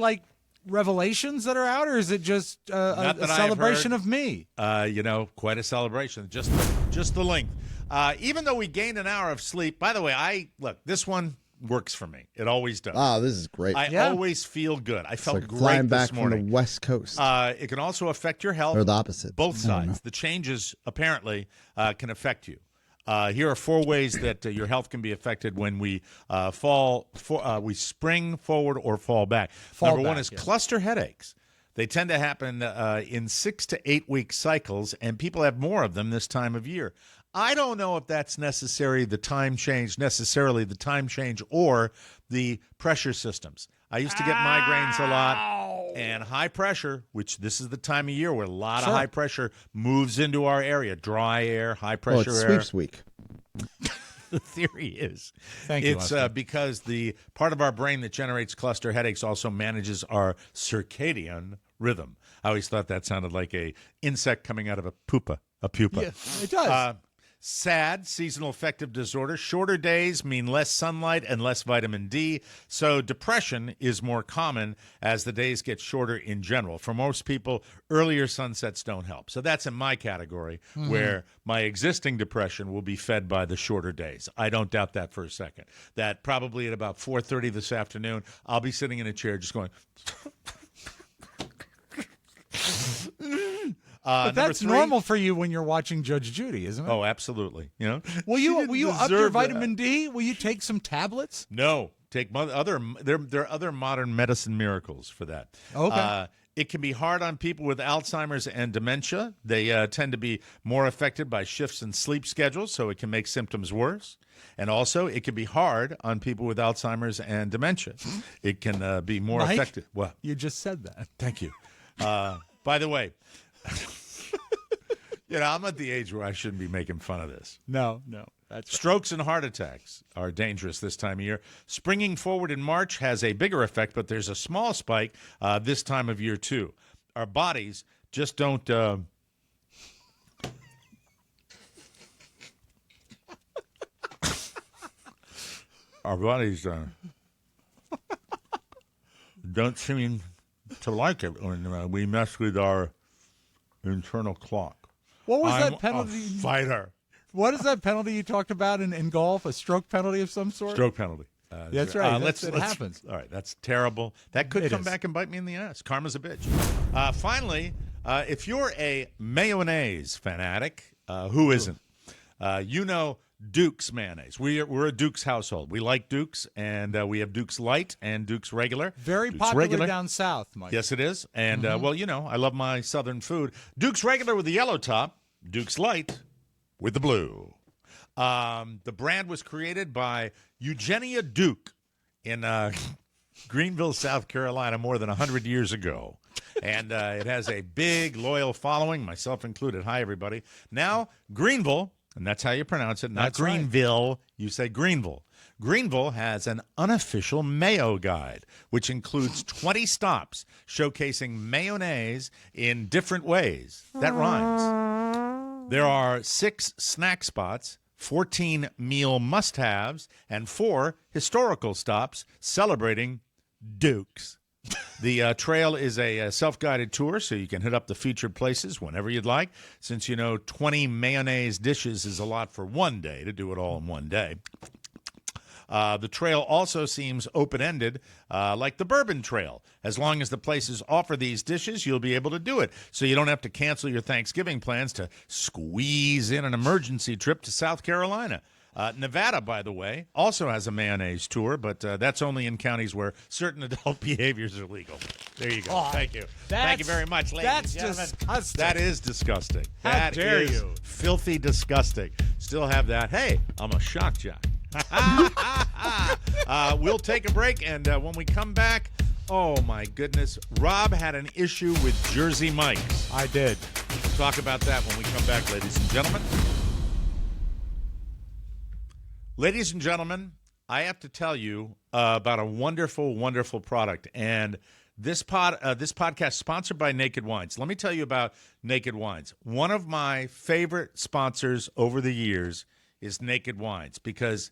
revelations that are out, or is it just a celebration of me? Quite a celebration. Just the length. Even though we gained an hour of sleep. By the way, this one works for me. It always does. Oh, this is great. I always feel good. I felt it's like great flying back this morning. from the West Coast. It can also affect your health. Or the opposite. Both sides. The changes apparently can affect you. Here are 4 ways that your health can be affected when we we spring forward or fall back. Number 1 is cluster headaches. They tend to happen in 6 to 8 week cycles, and people have more of them this time of year. I don't know if that's necessarily the time change or the pressure systems. I used to get migraines a lot, and high pressure, which this is the time of year where a lot of high pressure moves into our area. Dry air, high pressure it's air. sweeps week. The theory is it's because the part of our brain that generates cluster headaches also manages our circadian rhythm. I always thought that sounded like a insect coming out of a pupa. Yeah, it does. SAD, seasonal affective disorder. Shorter days mean less sunlight and less vitamin D. So depression is more common as the days get shorter in general. For most people, earlier sunsets don't help. So that's in my category where my existing depression will be fed by the shorter days. I don't doubt that for a second. That probably at about 4:30 this afternoon, I'll be sitting in a chair just going... but that's normal for you when you're watching Judge Judy, isn't it? Oh, absolutely. Will you up your vitamin D? Will you take some tablets? No. Take there are other modern medicine miracles for that. Okay. It can be hard on people with Alzheimer's and dementia. They tend to be more affected by shifts in sleep schedules, so it can make symptoms worse. And also, it can be hard on people with Alzheimer's and dementia. It can be more affected. Well, you just said that. Thank you. By the way, I'm at the age where I shouldn't be making fun of this. No, that's Strokes and heart attacks are dangerous this time of year. Springing forward in March has a bigger effect, but there's a small spike this time of year too. Our bodies just don't. Our bodies don't seem to like it when we mess with our internal clock. What was I'm that penalty? A fighter. What is that penalty you talked about in golf? A stroke penalty of some sort? Stroke penalty. That's right. It Let's happens. All right, that's terrible. That could come is. back and bite me in the ass. Karma's a bitch. Finally, if you're a mayonnaise fanatic, who isn't? Duke's mayonnaise. We're a Duke's household. We like Duke's, and we have Duke's Light and Duke's Regular. Very Duke's popular Regular. down south, Mike. Yes, it is. And, I love my southern food. Duke's Regular with the yellow top. Duke's Light with the blue. The brand was created by Eugenia Duke in Greenville, South Carolina, more than 100 years ago. And it has a big, loyal following, myself included. Hi, everybody. Now, Greenville, and that's how you pronounce it, not That's right. Greenville. You say Greenville. Greenville has an unofficial mayo guide, which includes 20 stops showcasing mayonnaise in different ways. That rhymes. There are 6 snack spots, 14 meal must-haves, and 4 historical stops celebrating Dukes. The trail is a self-guided tour, so you can hit up the featured places whenever you'd like. Since 20 mayonnaise dishes is a lot for one day, to do it all in one day. The trail also seems open-ended, like the Bourbon Trail. As long as the places offer these dishes, you'll be able to do it. So you don't have to cancel your Thanksgiving plans to squeeze in an emergency trip to South Carolina. Nevada, by the way, also has a mayonnaise tour, but that's only in counties where certain adult behaviors are legal. There you go. Oh, Thank you. Thank you very much, ladies That's and gentlemen. disgusting. That is disgusting. How That dare is you. filthy disgusting. Still have that. Hey, I'm a shock jock. We'll take a break, and when we come back, oh my goodness, Rob had an issue with Jersey Mike's. I did. We'll talk about that when we come back, ladies and gentlemen. Ladies and gentlemen, I have to tell you about a wonderful, wonderful product. And this podcast is sponsored by Naked Wines. Let me tell you about Naked Wines. One of my favorite sponsors over the years is Naked Wines because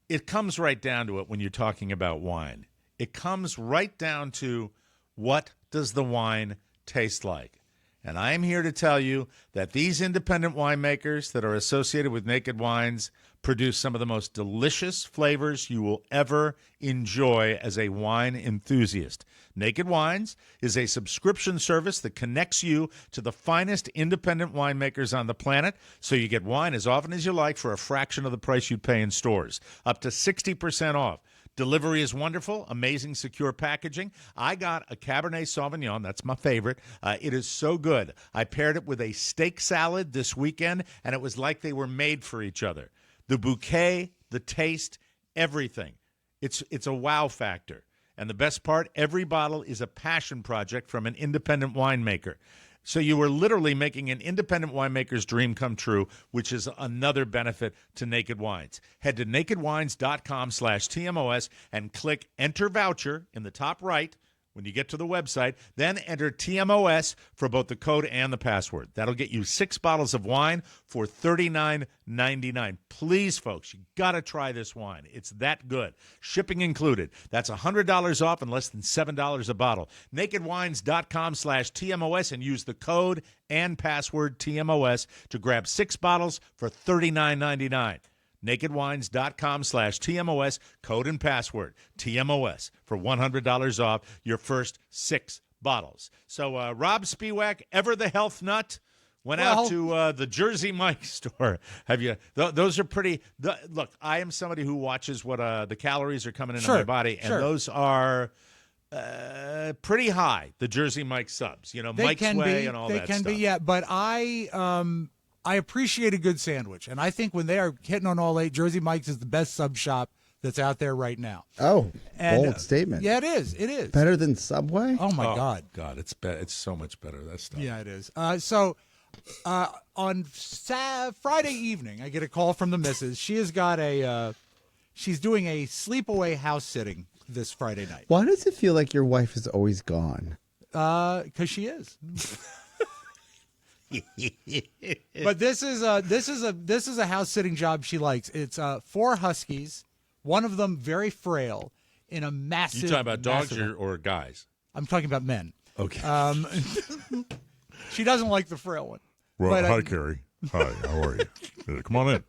it comes right down to it when you're talking about wine. It comes right down to what does the wine taste like. And I am here to tell you that these independent winemakers that are associated with Naked Wines produce some of the most delicious flavors you will ever enjoy as a wine enthusiast. Naked Wines is a subscription service that connects you to the finest independent winemakers on the planet, so you get wine as often as you like for a fraction of the price you'd pay in stores, up to 60% off. Delivery is wonderful, amazing secure packaging. I got a Cabernet Sauvignon. That's my favorite. It is so good. I paired it with a steak salad this weekend, and it was like they were made for each other. The bouquet, the taste, everything. It's a wow factor. And the best part, every bottle is a passion project from an independent winemaker. So you are literally making an independent winemaker's dream come true, which is another benefit to Naked Wines. Head to nakedwines.com/TMOS and click Enter Voucher in the top right when you get to the website. Then enter TMOS for both the code and the password. That'll get you 6 bottles of wine for $39.99. Please, folks, you got to try this wine. It's that good. Shipping included. That's $100 off and less than $7 a bottle. Nakedwines.com/TMOS and use the code and password TMOS to grab 6 bottles for $39.99. nakedwines.com/TMOS, code and password TMOS for $100 off your first 6 bottles. So Robb Spiewak, ever the health nut, went out to the Jersey Mike store. Have you? Those are pretty. Look, I am somebody who watches what the calories are coming into my body, and those are pretty high. The Jersey Mike subs, Mike's Way and all that stuff. They can be, yeah. But I appreciate a good sandwich, and I think when they are hitting on all 8, Jersey Mike's is the best sub shop that's out there right now. Oh, bold statement. Yeah, it is. It is better than Subway. Oh my God, it's so much better, that stuff. Yeah, it is. So on Friday evening, I get a call from the missus. She has got she's doing a sleepaway house sitting this Friday night. Why does it feel like your wife is always gone? Because she is. But this is a house sitting job she likes. It's 4 huskies, one of them very frail, in a massive. You talking about dogs or guys? I'm talking about men. Okay. She doesn't like the frail one. Well, hi, Carrie. Hi, how are you? Come on in.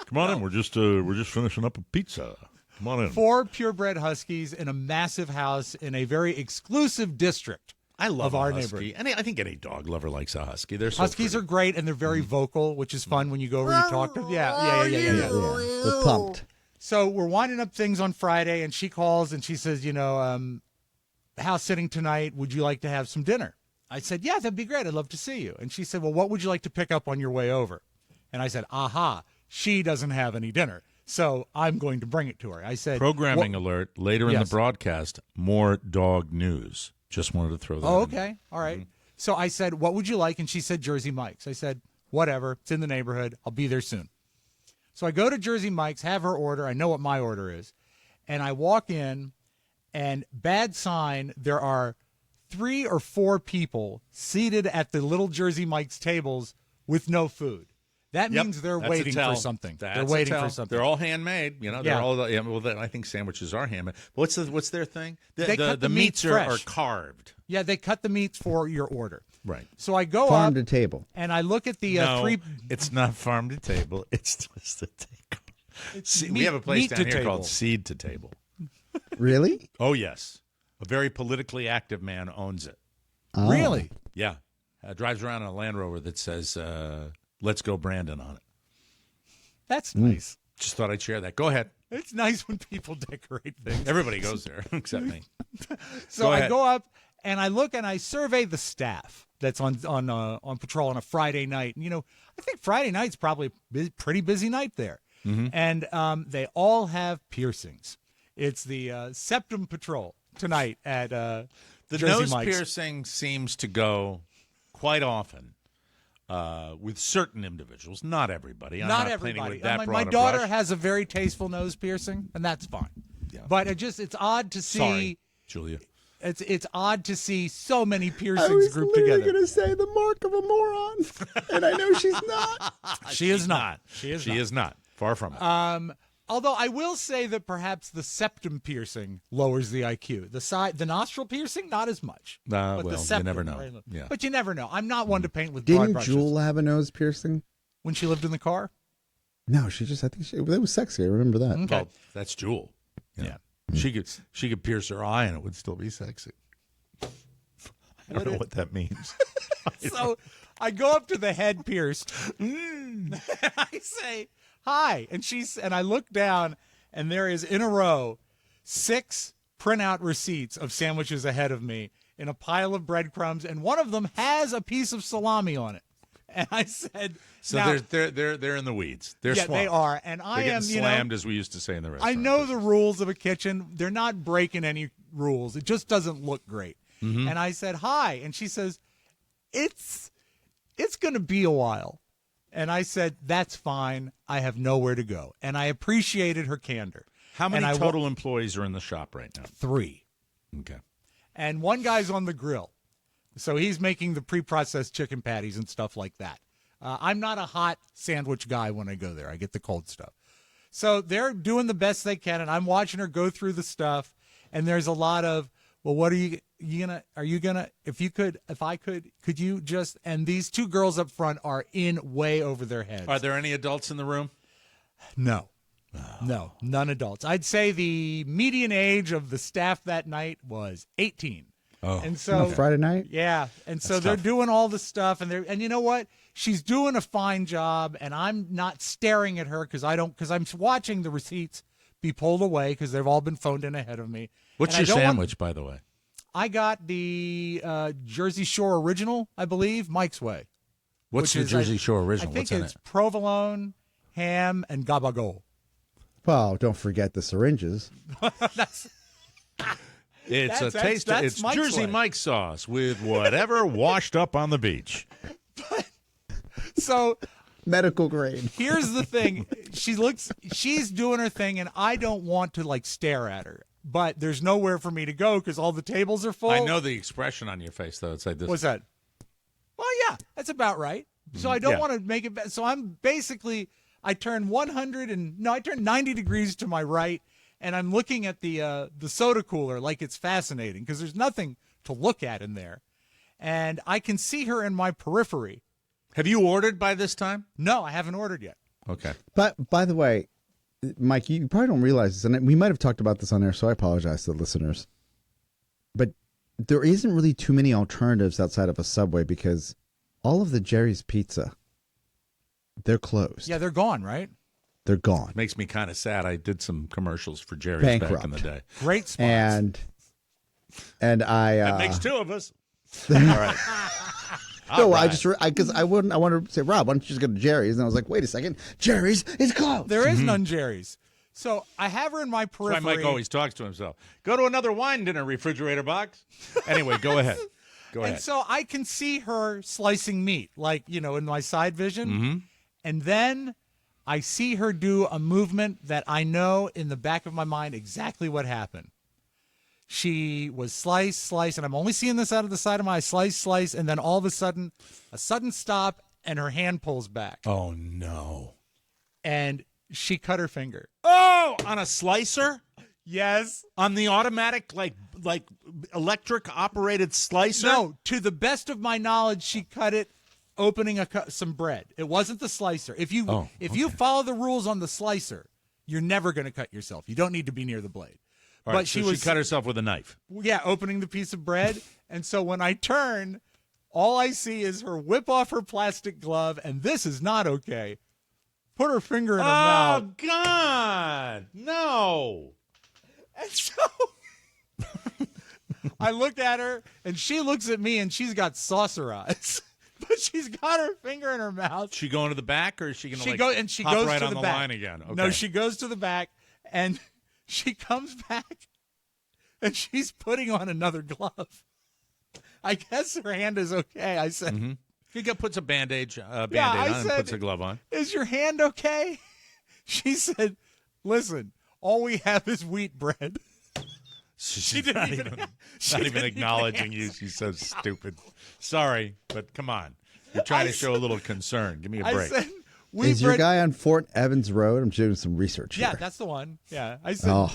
Come on in. We're just finishing up a pizza. Come on in. 4 purebred huskies in a massive house in a very exclusive district. I love our husky. neighborhood. And I think any dog lover likes a husky. They're so Huskies pretty. are great, and they're very vocal, which is fun when you go over and you talk to them. Yeah. They're pumped. So we're winding up things on Friday, and she calls and she says, house sitting tonight. Would you like to have some dinner? I said, yeah, that'd be great. I'd love to see you. And she said, well, what would you like to pick up on your way over? And I said, aha, she doesn't have any dinner, so I'm going to bring it to her. I said, programming alert, later in the broadcast, more dog news. Just wanted to throw that in. Okay. All right. Mm-hmm. So I said, what would you like? And she said, Jersey Mike's. I said, whatever. It's in the neighborhood. I'll be there soon. So I go to Jersey Mike's, have her order. I know what my order is. And I walk in, and bad sign, there are 3 or 4 people seated at the little Jersey Mike's tables with no food. That means they're waiting for something. They're waiting for something. They're all handmade. They're all. I think sandwiches are handmade. But what's their thing? The meats are carved. Yeah, they cut the meats for your order. Right. So I go Farm up to table, and I look at the no, 3. It's not farm to table. It's just a table. We have a place down here called Seed to Table. Really? Oh yes, a very politically active man owns it. Oh. Really? Yeah, drives around in a Land Rover that says "Let's go, Brandon" on it. That's nice. Just thought I'd share that. Go ahead. It's nice when people decorate things. Everybody goes there except me. So I go up and I look and I survey the staff that's on patrol on a Friday night. And, I think Friday night's probably a pretty busy night there. Mm-hmm. And they all have piercings. It's the Septum Patrol tonight at The Jersey nose Mike's. piercing seems to go quite often with certain individuals. Not everybody. I'm not everybody. painting with that My broad a daughter brush. has a very tasteful nose piercing, and that's fine. Yeah. But it's odd to see. Sorry, Julia. It's odd to see so many I piercings was grouped literally together. going to say the mark of a moron, and I know she's not. She is not. She is not. Far from it. Although I will say that perhaps the septum piercing lowers the IQ. The nostril piercing, not as much. But well, the septum, you never know. right? Yeah. But you never know. I'm not one to paint with broad Didn't brushes. Jewel have a nose piercing? When she lived in the car? No, it was sexy. I remember that. Okay. Well, that's Jewel. Yeah. She could pierce her eye and it would still be sexy. I don't know what that means. So I go up to the head pierced. And I say, hi. And I look down, and there is in a row 6 printout receipts of sandwiches ahead of me in a pile of breadcrumbs, and one of them has a piece of salami on it. And I said, So now, they're in the weeds. They're yeah, swamped. they are. And They're I am, getting slammed, as we used to say in the I restaurant. know the rules of a kitchen. They're not breaking any rules. It just doesn't look great. Mm-hmm. And I said, hi. And she says, it's going to be a while. And I said, that's fine. I have nowhere to go. And I appreciated her candor. How many And total employees are in the shop right now? 3. Okay. And one guy's on the grill. So he's making the pre-processed chicken patties and stuff like that. I'm not a hot sandwich guy when I go there. I get the cold stuff. So they're doing the best they can, and I'm watching her go through the stuff. And there's a lot of, well, what are you gonna? Are you gonna? If I could you just? And these 2 girls up front are in way over their heads. Are there any adults in the room? No. No, none adults. I'd say the median age of the staff that night was 18. Oh. And so On a Friday night? yeah, and so That's they're tough. doing all the stuff, and you know what? She's doing a fine job, and I'm not staring at her because I'm watching the receipts be pulled away because they've all been phoned in ahead of me. What's And your I don't want- sandwich, by the way? I got the Jersey Shore Original, I believe, Mike's Way. What's which the is, Jersey Shore original? I think What's in it's it? provolone, ham, and gabagool. Well, don't forget the syringes. It's That's- a taste. that's It's Mike's Jersey way. Mike sauce with whatever washed up on the beach. So Medical grade. here's the thing. She's doing her thing, and I don't want to stare at her. But there's nowhere for me to go because all the tables are full. I know the expression on your face, though. It's like this. What's that? Well, yeah, that's about right. So I don't Yeah. want to make it. So I'm basically, I turn 90 degrees to my right, and I'm looking at the soda cooler like it's fascinating because there's nothing to look at in there, and I can see her in my periphery. Have you ordered by this time? No, I haven't ordered yet. Okay. But by the way, Mike, you probably don't realize this, and we might have talked about this on air, so I apologize to the listeners. But there isn't really too many alternatives outside of a Subway because all of the Jerry's Pizza, they're closed. Yeah, they're gone, right? They're gone. Makes me kind of sad. I did some commercials for Jerry's Bankrupt. back in the day. Great spots. And I That makes 2 of us. All right. no, All I right. just because I wanted to say, Rob, why don't you just go to Jerry's? And I was like, wait a second, Jerry's is closed. There is none Jerry's. So I have her in my That's why periphery. Mike always talks to himself. Go to another wine dinner refrigerator box. Anyway, go ahead. Go And ahead. so I can see her slicing meat, in my side vision. Mm-hmm. And then I see her do a movement that I know in the back of my mind exactly what happened. She was slice, and I'm only seeing this out of the side of my eye, slice, and then all of a sudden stop, and her hand pulls back. Oh, no. And she cut her finger. Oh, on a slicer? Yes. On the automatic, like electric operated slicer? No, to the best of my knowledge, she cut it opening some bread. It wasn't the slicer. If you follow the rules on the slicer, you're never going to cut yourself. You don't need to be near the blade. All right, But so she cut herself with a knife. Yeah, opening the piece of bread. And so when I turn, all I see is her whip off her plastic glove, and this is not okay. put her finger in her mouth. Oh, God. No. And so I look at her, and she looks at me, and she's got saucer eyes. But she's got her finger in her mouth. She going to the back, or is she going to She hop goes right to on the the back. line again? Okay. No, she goes to the back, and she comes back, and she's putting on another glove. I guess her hand is okay. I said, He puts a Band-Aid I on and said, puts a glove on. "Is your hand okay?" She said, "Listen, all we have is wheat bread." She's didn't not even- even, she not didn't even even acknowledging you. She's so stupid. Sorry, but come on. You're trying I to show a little concern. Give me a I break. said, "Wheat Is your bread." guy on Fort Evans Road? I'm doing some research Yeah, here. that's the one. Yeah, I said, Oh,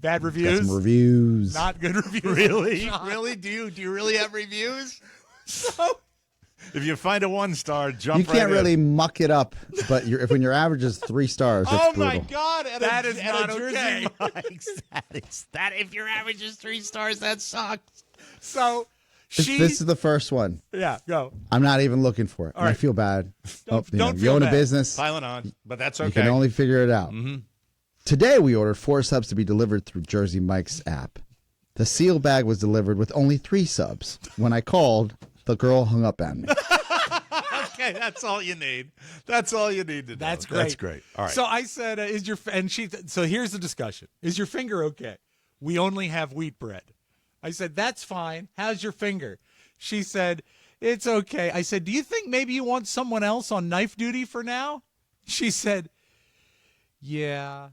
"Bad got reviews, some reviews. not good reviews." Really? Really? Do you really have reviews? So If you find a 1-star, jump You can't right really in. muck it up, but if when your average is 3 stars, that's Oh, brutal. my God. That is not Jersey okay. Mike's. That if your average is 3 stars, that sucks. So This, she, this is the first one. yeah, go. I'm not even looking for it. And I right. feel bad. Don't you feel own a bad. business. Piling on, but that's okay. You can only figure it out. Today, we ordered 4 subs to be delivered through Jersey Mike's app. The seal bag was delivered with only 3 subs. When I called, the girl hung up on me. Okay, that's all you need. That's all you need to know. That's great. That's great. All right. So I said, "Is your and she?" So here's the discussion: Is your finger okay? We only have wheat bread. I said, "That's fine. How's your finger?" She said, "It's okay." I said, "Do you think maybe you want someone else on knife duty for now?" She said, "Yeah."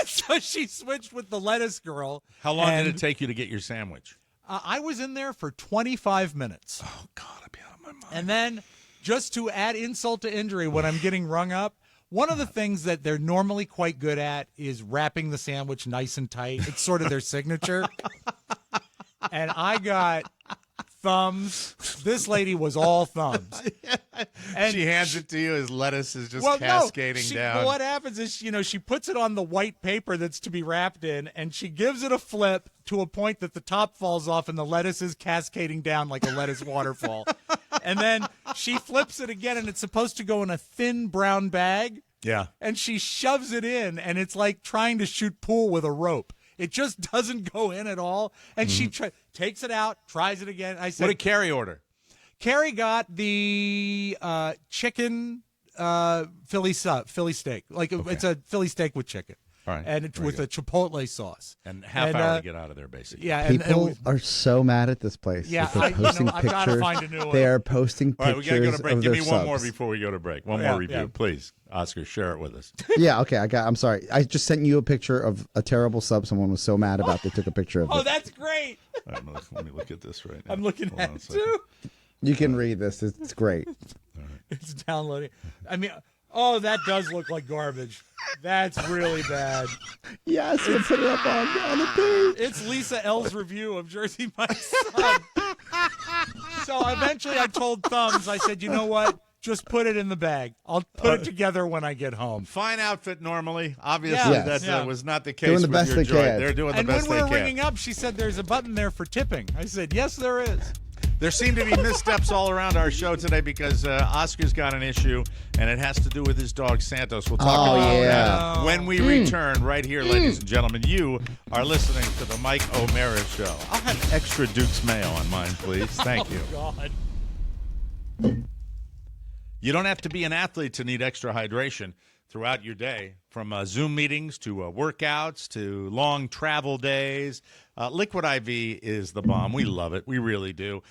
So she switched with the lettuce girl. How long did and, it take you to get your sandwich? I was in there for 25 minutes. Oh, God, I'd be out of my mind. And then, just to add insult to injury when I'm getting rung up, one of the things that they're normally quite good at is wrapping the sandwich nice and tight. It's sort of their signature. And I got thumbs. This lady was all thumbs. And she hands it to you as lettuce is just well, cascading no, down. Well, what happens is, she puts it on the white paper that's to be wrapped in, and she gives it a flip to a point that the top falls off and the lettuce is cascading down like a lettuce waterfall. And then she flips it again, and it's supposed to go in a thin brown bag. Yeah. And she shoves it in, and it's like trying to shoot pool with a rope. It just doesn't go in at all. And she takes it out, tries it again. I said, What did Carrie order? Carrie got the chicken Philly steak. Like it's a Philly steak with chicken. All right. And it's with a chipotle sauce. And half hour to get out of there, basically. Yeah. People are so mad at this place. Yeah, They're posting I've got to pictures. find a new one. They are posting All right, we got to pictures go to break. of Give their me one subs. more before we go to break. One Yeah, more review, yeah. please. Oscar, share it with us. Yeah, okay. I'm sorry. I just sent you a picture of a terrible sub someone was so mad about. They took a picture of Oh, it. that's great. All right, let me look at this right now. I'm looking Hold at on a it second. too. You can read this. It's great. It's downloading. I mean, oh, that does look like garbage. That's really bad. Yes, we'll put it up on the page. It's Lisa L's review of Jersey Mike's son. So eventually I told Thumbs, I said, you know what? Just put it in the bag. I'll put it together when I get home. Fine outfit normally. Obviously, Yeah. that Yeah. Was not the case Doing the with best your they joint. can. They're doing the And best when we they were can. ringing up, she said, there's a button there for tipping. I said, yes, there is. There seem to be missteps all around our show today because Oscar's got an issue, and it has to do with his dog Santos. We'll talk Oh, about yeah. that when we return right here, ladies and gentlemen. You are listening to the Mike O'Mara Show. I'll have extra Duke's Mayo on mine, please. Thank you. God. You don't have to be an athlete to need extra hydration throughout your day, from Zoom meetings to workouts to long travel days. Liquid IV is the bomb. We love it. We really do.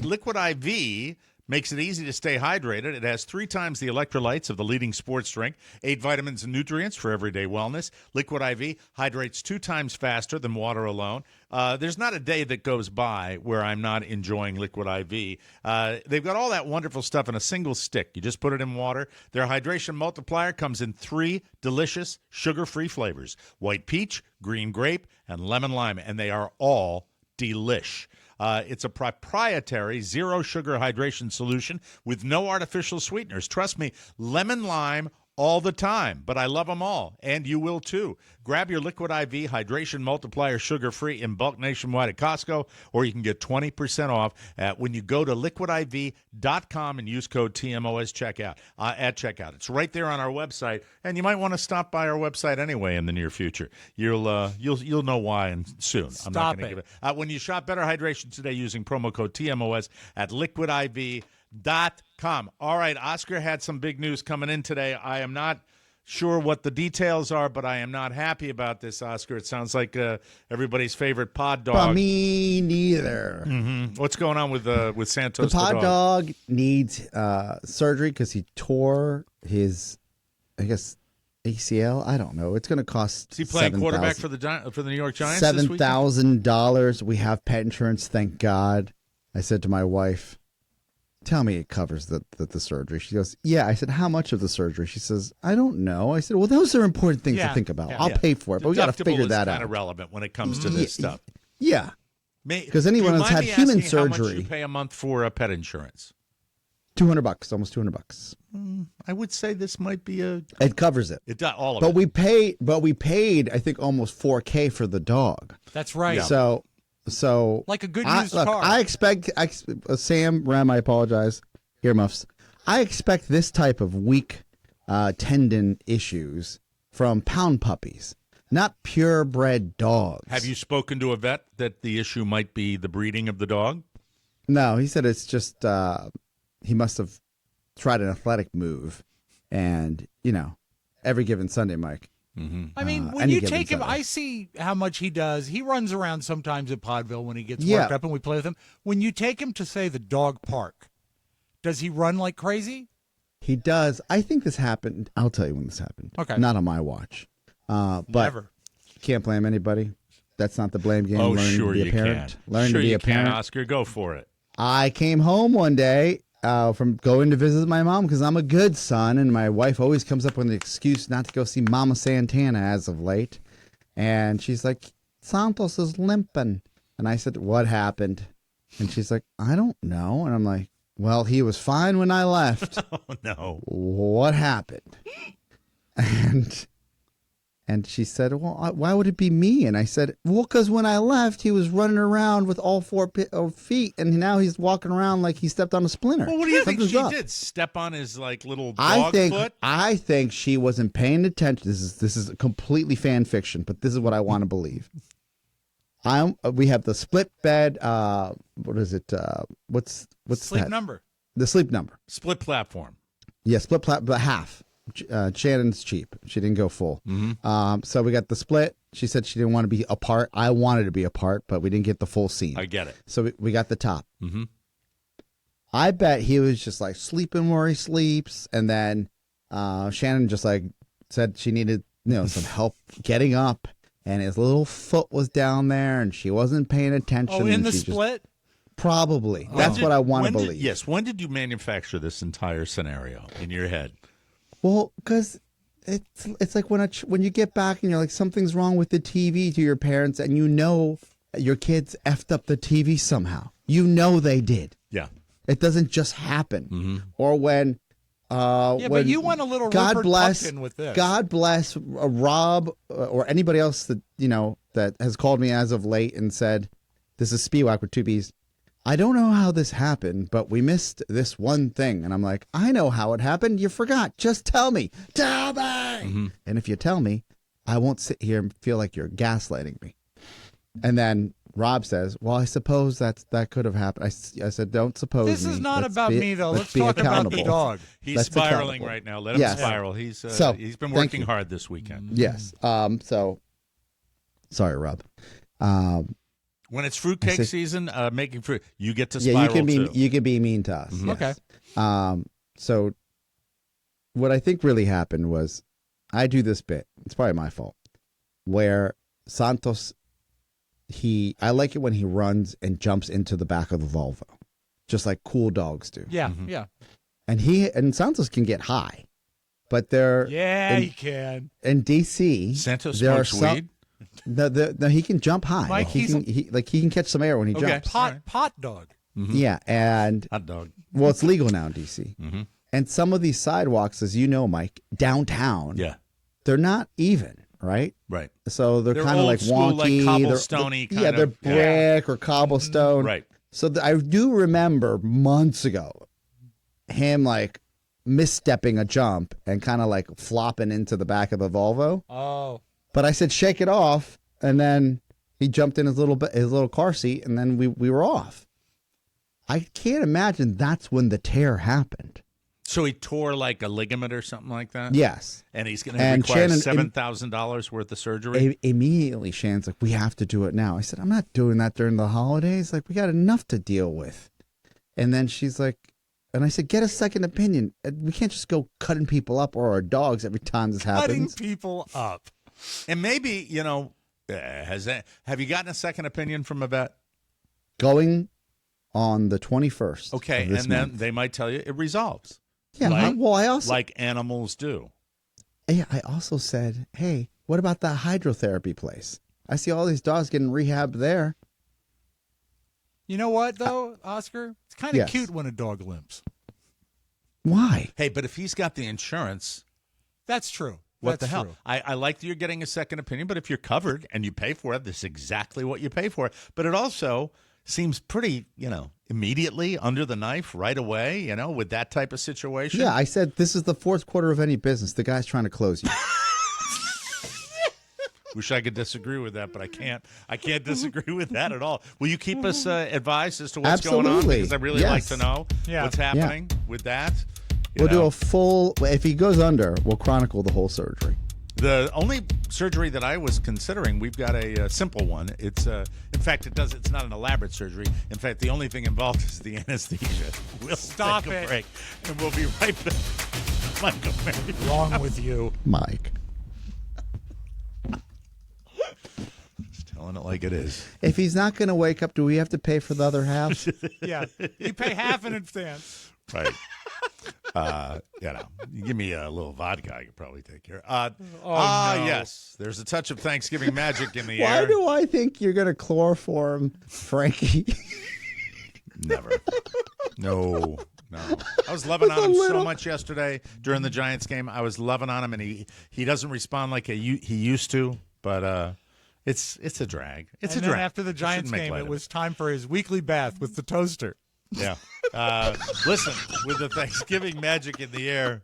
Liquid IV makes it easy to stay hydrated. It has 3 times the electrolytes of the leading sports drink, 8 vitamins and nutrients for everyday wellness. Liquid IV hydrates 2 times faster than water alone. There's not a day that goes by where I'm not enjoying Liquid IV. They've got all that wonderful stuff in a single stick. You just put it in water. Their hydration multiplier comes in 3 delicious sugar-free flavors: white peach, green grape, and lemon lime, and they are all delish. It's a proprietary zero-sugar hydration solution with no artificial sweeteners. Trust me, lemon lime all the time, but I love them all, and you will too. Grab your Liquid IV Hydration Multiplier sugar-free in bulk nationwide at Costco, or you can get 20% off when you go to liquidiv.com and use code TMOS at checkout. It's right there on our website, and you might want to stop by our website anyway in the near future. You'll know why soon. I'm not going to give it. When you shop Better Hydration today using promo code TMOS at liquidiv.com. All right, Oscar had some big news coming in today. I am not sure what the details are, but I am not happy about this, Oscar. It sounds like everybody's favorite pod dog. But me neither. Mm-hmm. What's going on with Santos? The pod dog needs surgery because he tore his, I guess, ACL. I don't know. It's going to cost. Is he playing quarterback for the New York Giants? $7,000. We have pet insurance, thank God. I said to my wife, tell me it covers the surgery. She goes, yeah. I said, how much of the surgery? She says, I don't know. I said, well, those are important things to think about. I'll pay for it, but we got to figure that out. Kind of relevant when it comes to this stuff. Yeah. Because anyone who's had human surgery. How much you pay a month for pet insurance? $200, almost $200. I would say this might be It covers it. It does all of it. But we paid, I think, almost $4,000 for the dog. That's right. Yeah. So like a good used car. I expect Sam Rem. I apologize. Earmuffs. I expect this type of weak tendon issues from pound puppies, not purebred dogs. Have you spoken to a vet that the issue might be the breeding of the dog? No, he said it's just he must have tried an athletic move, and every given Sunday, Mike. Mm-hmm. I mean, when you take him, I see how much he does. He runs around sometimes at Podville when he gets worked up and we play with him. When you take him to, say, the dog park, does he run like crazy? He does. I think this happened. I'll tell you when this happened. Okay. Not on my watch. But Never. Can't blame anybody. That's not the blame game. Oh, Learning sure to be you a parent. can. Learn sure to be you a parent. Can, Oscar. Go for it. I came home one day from going to visit my mom because I'm a good son, and my wife always comes up with an excuse not to go see Mama Santana as of late. And she's like, Santos is limping. And I said, what happened? And she's like, I don't know. And I'm like, well, he was fine when I left. Oh, no. What happened? And she said, well, why would it be me? And I said, well, because when I left, he was running around with all 4 feet, and now he's walking around like he stepped on a splinter. Well, what do you think she did? Step on his little dog foot? I think she wasn't paying attention. This is completely fan fiction, but this is what I want to believe. We have the split bed. What is it? What's sleep that? Number? The sleep number. Split platform. Yeah, split but half. Shannon's cheap. She didn't go full. Mm-hmm. So we got the split. She said she didn't want to be apart. I wanted to be apart, but we didn't get the full scene. I get it. So we got the top. Mm-hmm. I bet he was just like sleeping where he sleeps, and then Shannon just said she needed some help getting up, and his little foot was down there, and she wasn't paying attention. Oh, in the split? Probably. That's what I want to believe. Yes. When did you manufacture this entire scenario in your head? Well, because it's like when you get back and you're like, something's wrong with the TV to your parents, and your kids effed up the TV somehow. They did. Yeah. It doesn't just happen. Mm-hmm. Or when but you went a little God Rupert bless Pupkin with this. God bless Robb or anybody else that that has called me as of late and said, this is Spiewak with 2 B's. I don't know how this happened, but we missed this one thing. And I'm like, I know how it happened. You forgot. Just tell me. Tell me. Mm-hmm. And if you tell me, I won't sit here and feel like you're gaslighting me. And then Robb says, well, I suppose that could have happened. I said, don't suppose This me. is not Let's about be- me, though. Let's be talk about the accountable. dog. He's Let's spiraling accountable. right now. Let him spiral. He's been working hard this weekend. Yes. So, sorry, Robb. When it's fruitcake season, making fruit, you get to spiral too. You can be mean to us. Mm-hmm. Yes. Okay. So what I think really happened was I do this bit. It's probably my fault. Where Santos, I like it when he runs and jumps into the back of the Volvo, just like cool dogs do. Yeah, Mm-hmm. yeah. And Santos can get high, but he can. in DC. Santos there are smokes weed. No, he can jump high. Mike, he can catch some air when he jumps. Pot dog. Mm-hmm. Yeah, and Hot dog. well, it's legal now in DC. Mm-hmm. And some of these sidewalks, as you know, Mike, downtown, they're not even, right? Right. So they're kind of old like school, wonky. like cobblestoney kind of. They're brick or cobblestone. Right. So I do remember months ago him like misstepping a jump and kind of like flopping into the back of the Volvo. Oh. But I said, shake it off. And then he jumped in his little car seat, and then we were off. I can't imagine that's when the tear happened. So he tore like a ligament or something like that? Yes. And he's going to require $7,000 worth of surgery? Immediately, Shannon's like, we have to do it now. I said, I'm not doing that during the holidays. Like, we got enough to deal with. And then she's like, and I said, get a second opinion. We can't just go cutting people up or our dogs every time this happens. Cutting people up. And maybe, have you gotten a second opinion from a vet? Going on the 21st. Okay, of this and then month. they might tell you it resolves. Yeah, I also like animals do. Yeah, I also said, hey, what about that hydrotherapy place? I see all these dogs getting rehabbed there. You know what, though, Oscar? It's kind of cute when a dog limps. Why? Hey, but if he's got the insurance, that's true. What the hell? I like that you're getting a second opinion, but if you're covered and you pay for it, this is exactly what you pay for. But it also seems pretty, immediately under the knife right away, with that type of situation. Yeah, I said this is the fourth quarter of any business. The guy's trying to close you. Wish I could disagree with that, but I can't. I can't disagree with that at all. Will you keep us advised as to what's going on? Because I really like to know what's happening with that. We'll do a full, if he goes under, we'll chronicle the whole surgery. The only surgery that I was considering, we've got a simple one. It's in fact, it's not an elaborate surgery. In fact, the only thing involved is the anesthesia. We'll Stop take it. a break, and we'll be right back. Michael Mary. Wrong with you, Mike. Just telling it like it is. If he's not going to wake up, do we have to pay for the other half? Yeah, you pay half in advance. Right. You give me a little vodka, I could probably take care. No. Yes. There's a touch of Thanksgiving magic in the air. Why do I think you're going to chloroform Frankie? Never. No. I was loving on him so much yesterday during the Giants game. I was loving on him, and he doesn't respond like he used to, but it's a drag. It's a drag. After the Giants game, it was time for his weekly bath with the toaster. Yeah. Listen, with the Thanksgiving magic in the air,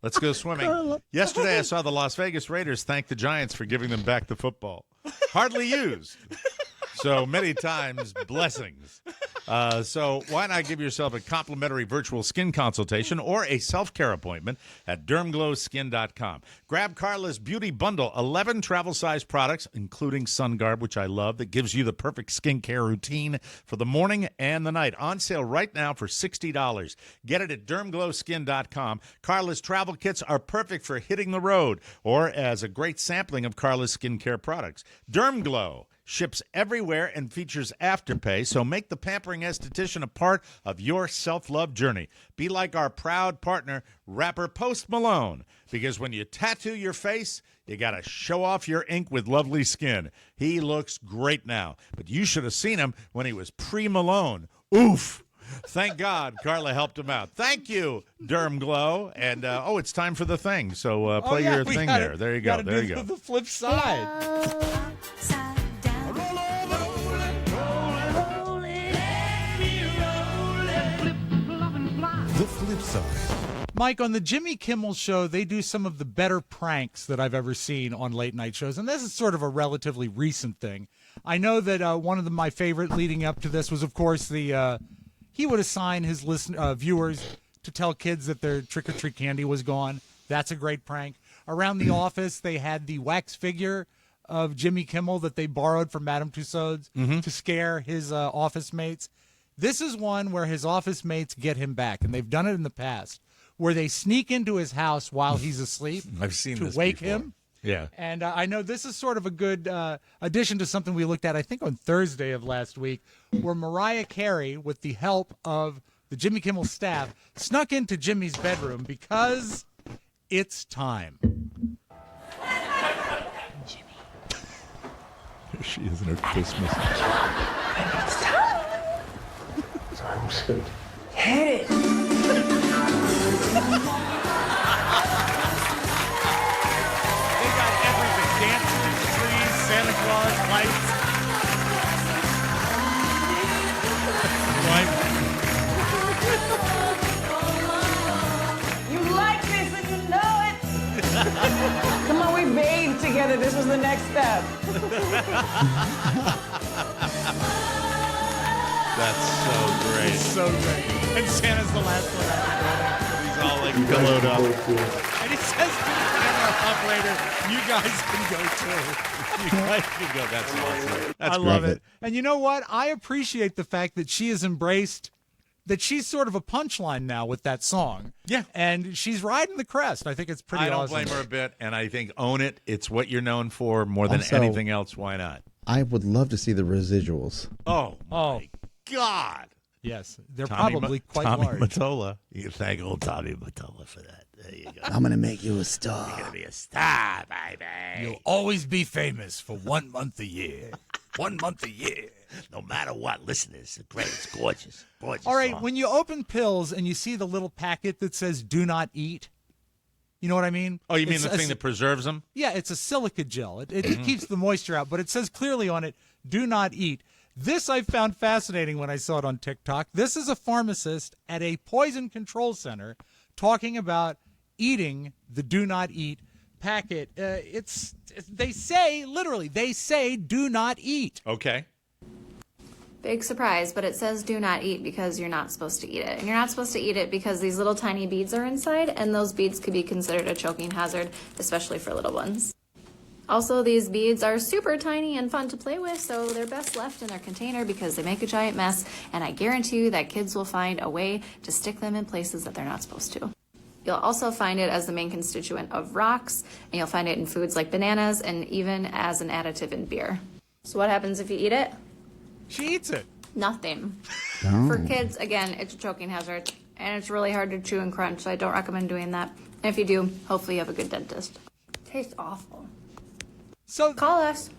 let's go swimming. Yesterday, I saw the Las Vegas Raiders thank the Giants for giving them back the football. Hardly used. So many times, blessings. So why not give yourself a complimentary virtual skin consultation or a self-care appointment at dermglowskin.com. Grab Carla's Beauty Bundle, 11 travel-size products, including sun garb, which I love, that gives you the perfect skincare routine for the morning and the night. On sale right now for $60. Get it at dermglowskin.com. Carla's travel kits are perfect for hitting the road or as a great sampling of Carla's skincare products. Dermglow ships everywhere and features Afterpay, so make the pampering esthetician a part of your self-love journey. Be like our proud partner, rapper Post Malone, because when you tattoo your face, you got to show off your ink with lovely skin. He looks great now, but you should have seen him when he was pre-Malone. Oof. Thank God Carla helped him out. Thank you, Derm Glow. And, it's time for the thing, so play your thing there. There you go. There you go. The flip side. The flip side. Mike, on the Jimmy Kimmel Show, they do some of the better pranks that I've ever seen on late night shows, and this is sort of a relatively recent thing. I know that one of my favorite leading up to this was, of course, he would assign his viewers to tell kids that their trick-or-treat candy was gone. That's a great prank. Around the office, they had the wax figure of Jimmy Kimmel that they borrowed from Madame Tussauds to scare his office mates. This is one where his office mates get him back, and they've done it in the past, where they sneak into his house while he's asleep I've seen to this wake before. him. Yeah. And I know this is sort of a good addition to something we looked at, I think, on Thursday of last week, where Mariah Carey, with the help of the Jimmy Kimmel staff, snuck into Jimmy's bedroom because it's time. Here she is in her Christmas. Sounds good. Hit it. They got everything. Dancers, trees, Santa Claus, lights. Right? You like this and you know it. Come on, we bathed together. This was the next step. That's so great. So great. And Santa's the last one out the He's all like pillowed up. building. And he says to the camera up later, you guys can go too. You guys can go. That's awesome. That's I love great. it. And you know what? I appreciate the fact that she has embraced that she's sort of a punchline now with that song. Yeah. And she's riding the crest. I think it's pretty I don't awesome. blame her a bit, and I think own it. It's what you're known for more than Also- anything else. Why not? I would love to see the residuals. Oh, Oh. my God. Yes. They're Tommy probably quite Tommy large. Mottola. You can thank old Tommy Mottola for that. There you go. I'm gonna make you a star. You're going to be a star, baby. You'll always be famous for 1 month a year. 1 month a year. No matter what, listen, it's great. It's gorgeous. Gorgeous. All right, song. when you open pills and you see the little packet that says "Do not eat," you know what I mean? Oh, you mean It's the thing that preserves them? Yeah, it's a silica gel. It keeps the moisture out, but it says clearly on it, "Do not eat." This I found fascinating when I saw it on TikTok. This is a pharmacist at a poison control center talking about eating the "Do not eat" packet. They say literally, they say "Do not eat." Okay. Big surprise, but it says do not eat because you're not supposed to eat it. And you're not supposed to eat it because these little tiny beads are inside, and those beads could be considered a choking hazard, especially for little ones. Also, these beads are super tiny and fun to play with, so they're best left in their container because they make a giant mess, and I guarantee you that kids will find a way to stick them in places that they're not supposed to. You'll also find it as the main constituent of rocks, and you'll find it in foods like bananas, and even as an additive in beer. So what happens if you eat it? She eats it. Nothing. Oh. For kids, again, it's a choking hazard, and it's really hard to chew and crunch, so I don't recommend doing that. And if you do, hopefully you have a good dentist. Tastes awful. So Call us.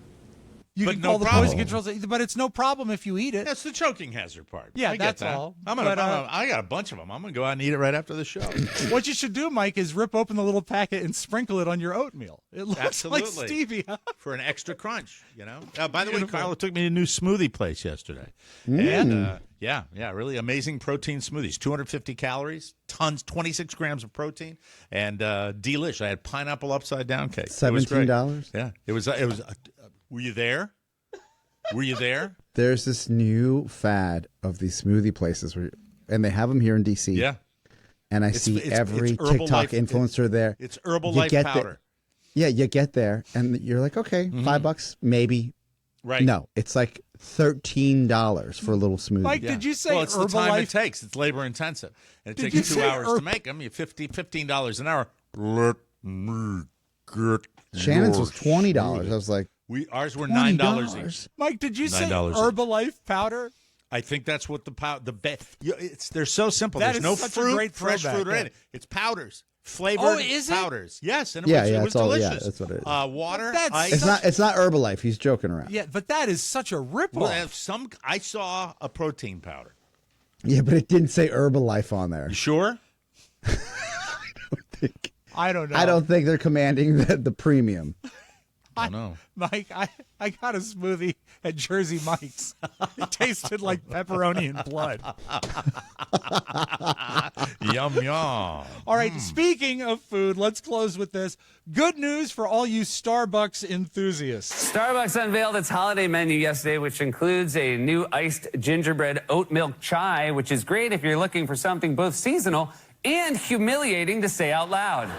you But can no call the problem. poison control, but it's no problem if you eat it. That's the choking hazard part. Yeah, I get that's that. all. I got a bunch of them. I'm going to go out and eat it right after the show. What you should do, Mike, is rip open the little packet and sprinkle it on your oatmeal. It looks like Absolutely. stevia. For an extra crunch, you know. By the way, Carla took me to a new smoothie place yesterday. And yeah, really amazing protein smoothies. 250 calories, tons, 26 grams of protein, and delish. I had pineapple upside down cake. It was great. $17? Yeah, it was. Were you there? Were you there? There's this new fad of these smoothie places, and they have them here in DC. Yeah. And I It's- see it's every Herbalife- TikTok influencer there. It's You Herbalife get powder. Yeah, you get there, and you're like, okay, $5, maybe. Right. No, it's like $13 for a little smoothie. Mike, did you say well, it's the time it Herbalife? takes. It's labor intensive. And it Did takes you you 2 say hours to make them. You $15 an hour. Let me get Shannon's was your $20. smoothie. I was like, Ours were $9 each. Mike, did you say $9 each. Herbalife powder? I think that's what they're so simple. That There's is no such a fruit, great fresh throwback, fruit or yeah. anything. It's powders, flavored Oh, is it? powders. Yes, and Yeah, it yeah, was it's all- yeah, delicious. that's what it is. Water, That's ice. it's not Herbalife. He's joking around. Yeah, but that is such a ripoff. Well, I saw a protein powder. Yeah, but it didn't say Herbalife on there. You sure? I don't know. I don't think they're commanding the premium. I don't know. Mike, I got a smoothie at Jersey Mike's. It tasted like pepperoni and blood. Yum, yum. All right, speaking of food, let's close with this. Good news for all you Starbucks enthusiasts. Starbucks unveiled its holiday menu yesterday, which includes a new iced gingerbread oat milk chai, which is great if you're looking for something both seasonal and humiliating to say out loud.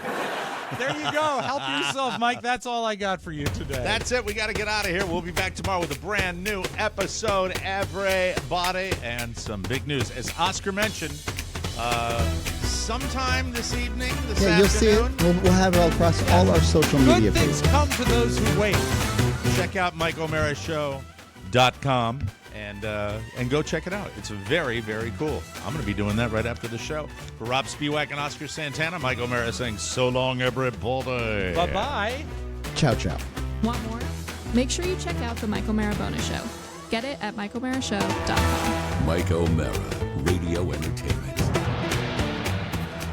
There you go. Help yourself, Mike. That's all I got for you today. That's it. We got to get out of here. We'll be back tomorrow with a brand new episode, everybody, and some big news. As Oscar mentioned, sometime this evening, this Yeah, you'll see afternoon, it. We'll have it all across all our social media Good things pages. come to those who wait. check out MikeO'MaraShow.com and go check it out. It's very, very cool. I'm going to be doing that right after the show. For Rob Spiewak and Oscar Santana, Mike O'Mara saying so long, everybody. Bye-bye. Ciao, ciao. Want more? Make sure you check out the Michael Mara Bonus Show. Get it at michaelmarashow.com. Mike O'Mara, Radio Entertainment.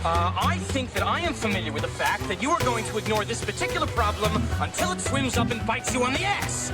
I think that I am familiar with the fact that you are going to ignore this particular problem until it swims up and bites you on the ass.